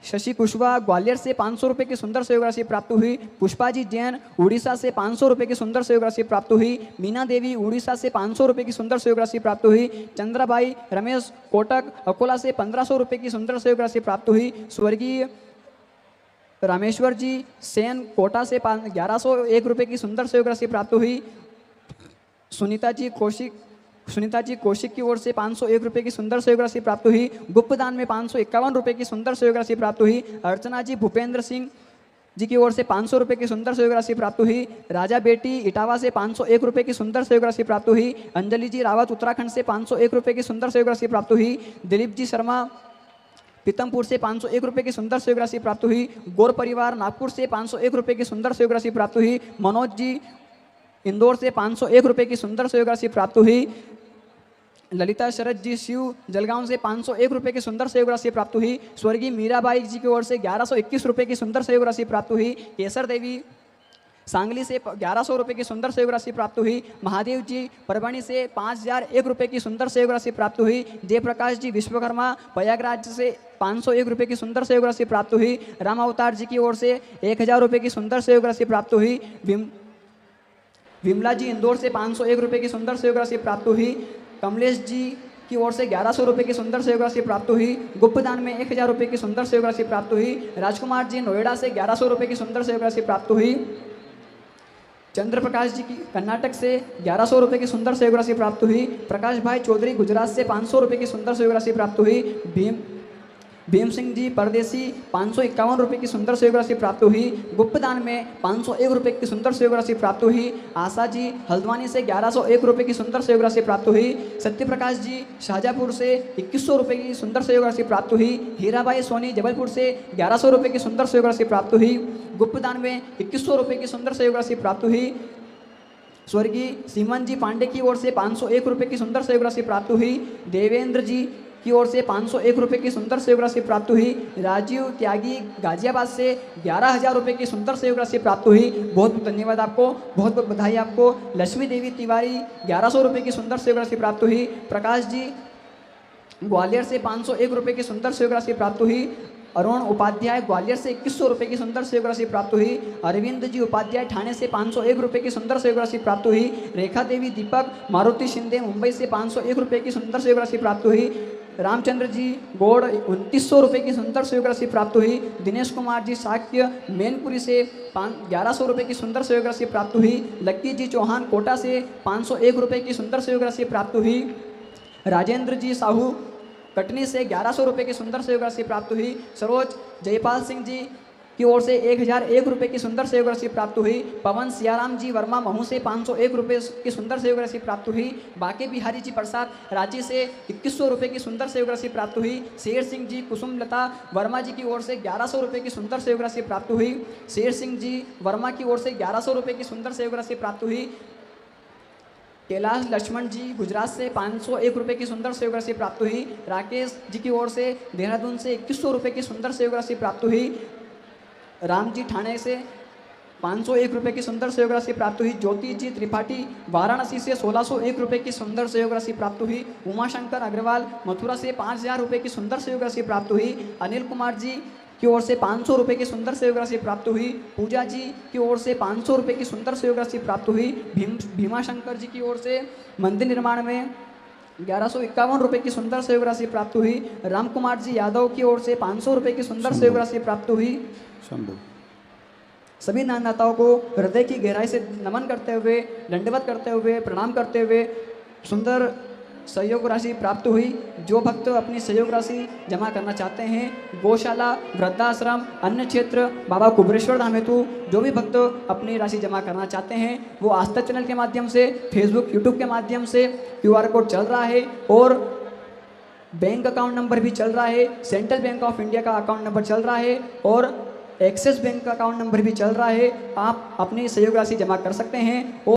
शशि कुशवाहा ग्वालियर से 500 रुपये की सुंदर सहयोग राशि प्राप्त हुई। पुष्पा जी जैन उड़ीसा से 500 रुपये की सुंदर सहयोग राशि प्राप्त हुई। मीना देवी उड़ीसा से 500 रुपये की सुंदर सहयोग राशि प्राप्त हुई। चंद्राबाई रमेश कोटक अकोला से 1500 रुपये की सुंदर सहयोग राशि प्राप्त हुई। स्वर्गीय रामेश्वर जी सेन कोटा से 1101 रुपये की सुंदर सहयोग राशि प्राप्त हुई। सुनीता जी कौशिक की ओर से 501 रुपये की सुंदर सहयोग राशि प्राप्त हुई। गुप्तदान में 551 रुपये की सुंदर सहयोग राशि प्राप्त हुई। अर्चना जी भूपेंद्र सिंह जी की ओर से 500 रुपये की सुंदर सहयोग राशि प्राप्त हुई। राजा बेटी इटावा से 501 रुपये की सुंदर सहयोग राशि प्राप्त हुई। अंजलि जी रावत उत्तराखंड से 501 रुपये की सुंदर सहयोग राशि प्राप्त हुई। दिलीप जी शर्मा पीतमपुर से 501 रुपये की सुंदर सहयोग राशि प्राप्त हुई। गौर परिवार नागपुर से 501 रुपये की सुंदर सहयोग राशि प्राप्त हुई। मनोज जी इंदौर से 501 रुपये की सुंदर सहयोग राशि प्राप्त हुई। ललिता शरद जी शिव जलगांव से 501 रुपये की सुंदर सहयोग राशि प्राप्त हुई। स्वर्गीय मीराबाई जी की ओर से 1121 रुपये की सुंदर सहयोग राशि प्राप्त हुई। केसर देवी सांगली से 1100 रुपये की सुंदर सहयोग राशि प्राप्त हुई। महादेव जी परभणी से 5001 रुपये की सुंदर सहयोग राशि प्राप्त हुई। जयप्रकाश जी विश्वकर्मा प्रयागराज से 501 रुपये की सुंदर सहयोग राशि प्राप्त हुई। राम अवतार जी की ओर से 1000 रुपये की सुंदर सहयोग राशि प्राप्त हुई। विमला जी इंदौर से 501 रुपये की सुंदर सहयोग राशि प्राप्त हुई। कमलेश जी की ओर से 1100 रुपये की सुंदर सहयोग राशि प्राप्त हुई। गुप्तदान में 1000 रुपये की सुंदर सहयोग राशि प्राप्त हुई। राजकुमार जी नोएडा से 1100 रुपये की सुंदर सहयोग राशि प्राप्त हुई। चंद्र प्रकाश जी की कर्नाटक से 1100 रुपये की सुंदर सहयोग राशि प्राप्त हुई। प्रकाश भाई चौधरी गुजरात से 500 रुपये की सुंदर सहयोग राशि प्राप्त हुई। भीम सिंह जी परदेसी 551 रुपये की सुंदर सहयोग राशि प्राप्त हुई। गुप्तदान में 501 रुपये की सुंदर सहयोग राशि प्राप्त हुई। आशा जी हल्द्वानी से 1101 रुपये की सुंदर सहयोग राशि प्राप्त हुई। सत्यप्रकाश जी शाहजहाँपुर से 2100 रुपये की सुंदर सहयोग राशि प्राप्त हुई। हीराबाई सोनी जबलपुर से 1100 रुपये की सुंदर सहयोग राशि प्राप्त हुई। गुप्तदान में 2100 रुपये की सुंदर सहयोग राशि प्राप्त हुई। स्वर्गीय सीमन जी पांडे की ओर से 501 रुपये की सुंदर सहयोग राशि प्राप्त हुई। देवेंद्र जी की ओर से 501 रुपये की सुंदर सहयोग राशि प्राप्त हुई। राजीव त्यागी गाजियाबाद से 11,000 रुपये की सुंदर सहयोग राशि प्राप्त हुई। बहुत बहुत धन्यवाद आपको, बहुत बहुत बधाई आपको। लक्ष्मी देवी तिवारी 1100 रुपये की सुंदर सहयोग राशि प्राप्त हुई। प्रकाश जी ग्वालियर से 501 रुपये की सुंदर सहयोग राशि प्राप्त हुई। अरुण उपाध्याय ग्वालियर से 2100 रुपये की सुंदर सहयोग राशि प्राप्त हुई। अरविंद जी उपाध्याय ठाणे से 501 रुपये की सुंदर सहयोग राशि प्राप्त हुई। रेखा देवी दीपक मारुति शिंदे मुंबई से 501 रुपये की सुंदर सहयोग राशि प्राप्त हुई। रामचंद्र जी गौड़ 2900 रुपये की सुंदर सहयोग राशि प्राप्त हुई। दिनेश कुमार जी शाक्य मैनपुरी से 1100 रुपये की सुंदर सहयोग राशि प्राप्त हुई। लक्की जी चौहान कोटा से 501 रुपये की सुंदर सहयोग राशि प्राप्त हुई। राजेंद्र जी साहू कटनी से 1100 रुपये की सुंदर सहयोग राशि प्राप्त हुई। सरोज जयपाल सिंह जी की ओर से 1001 रुपये की सुंदर सहयोग राशि प्राप्त हुई। पवन सियाराम जी वर्मा महू से 501 रुपये की सुंदर सहयोग राशि प्राप्त हुई। बाके बिहारी जी प्रसाद रांची से 2100 रुपये की सुंदर सहयोग राशि प्राप्त हुई। शेर सिंह जी कुसुमलता वर्मा जी की ओर से 1100 रुपये की सुंदर सहयोग राशि प्राप्त हुई। शेर सिंह जी वर्मा की ओर से 1100 रुपये की सुंदर सहयोग राशि प्राप्त हुई। कैलाश लक्ष्मण जी गुजरात से 501 रुपये की सुंदर सहयोग राशि प्राप्त हुई। राकेश जी की ओर से देहरादून से 2100 रुपये की सुंदर सहयोग राशि प्राप्त हुई। राम जी ठाणे से 501 रुपये की सुंदर सहयोग राशि प्राप्त हुई। ज्योति जी त्रिपाठी वाराणसी से 1601 रुपये की सुंदर सहयोग राशि प्राप्त हुई। उमाशंकर अग्रवाल मथुरा से 5000 रुपये की सुंदर सहयोग राशि प्राप्त हुई। अनिल कुमार जी की ओर से 500 रुपये की सुंदर सहयोग राशि प्राप्त हुई। पूजा जी की ओर से 500 रुपये की सुंदर सहयोग राशि प्राप्त हुई। भीमाशंकर जी की ओर से मंदिर निर्माण में ₹1151 की सुंदर सहयोग राशि प्राप्त हुई। राम कुमार जी यादव की ओर से ₹500 की सुंदर सहयोग राशि प्राप्त हुई। शंभू। सभी दानदाताओं को हृदय की गहराई से नमन करते हुए, दंडवत करते हुए, प्रणाम करते हुए सुंदर सहयोग राशि प्राप्त हुई। जो भक्त अपनी सहयोग राशि जमा करना चाहते हैं, गौशाला, वृद्धाश्रम, अन्य क्षेत्र, बाबा कुबरेश्वर धाम हेतु जो भी भक्त अपनी राशि जमा करना चाहते हैं, वो आस्था चैनल के माध्यम से, फेसबुक, यूट्यूब के माध्यम से QR कोड चल रहा है और बैंक अकाउंट नंबर भी चल रहा है। सेंट्रल बैंक ऑफ इंडिया का अकाउंट नंबर चल रहा है और एक्सिस बैंक का अकाउंट नंबर भी चल रहा है। आप अपनी सहयोग राशि जमा कर सकते हैं।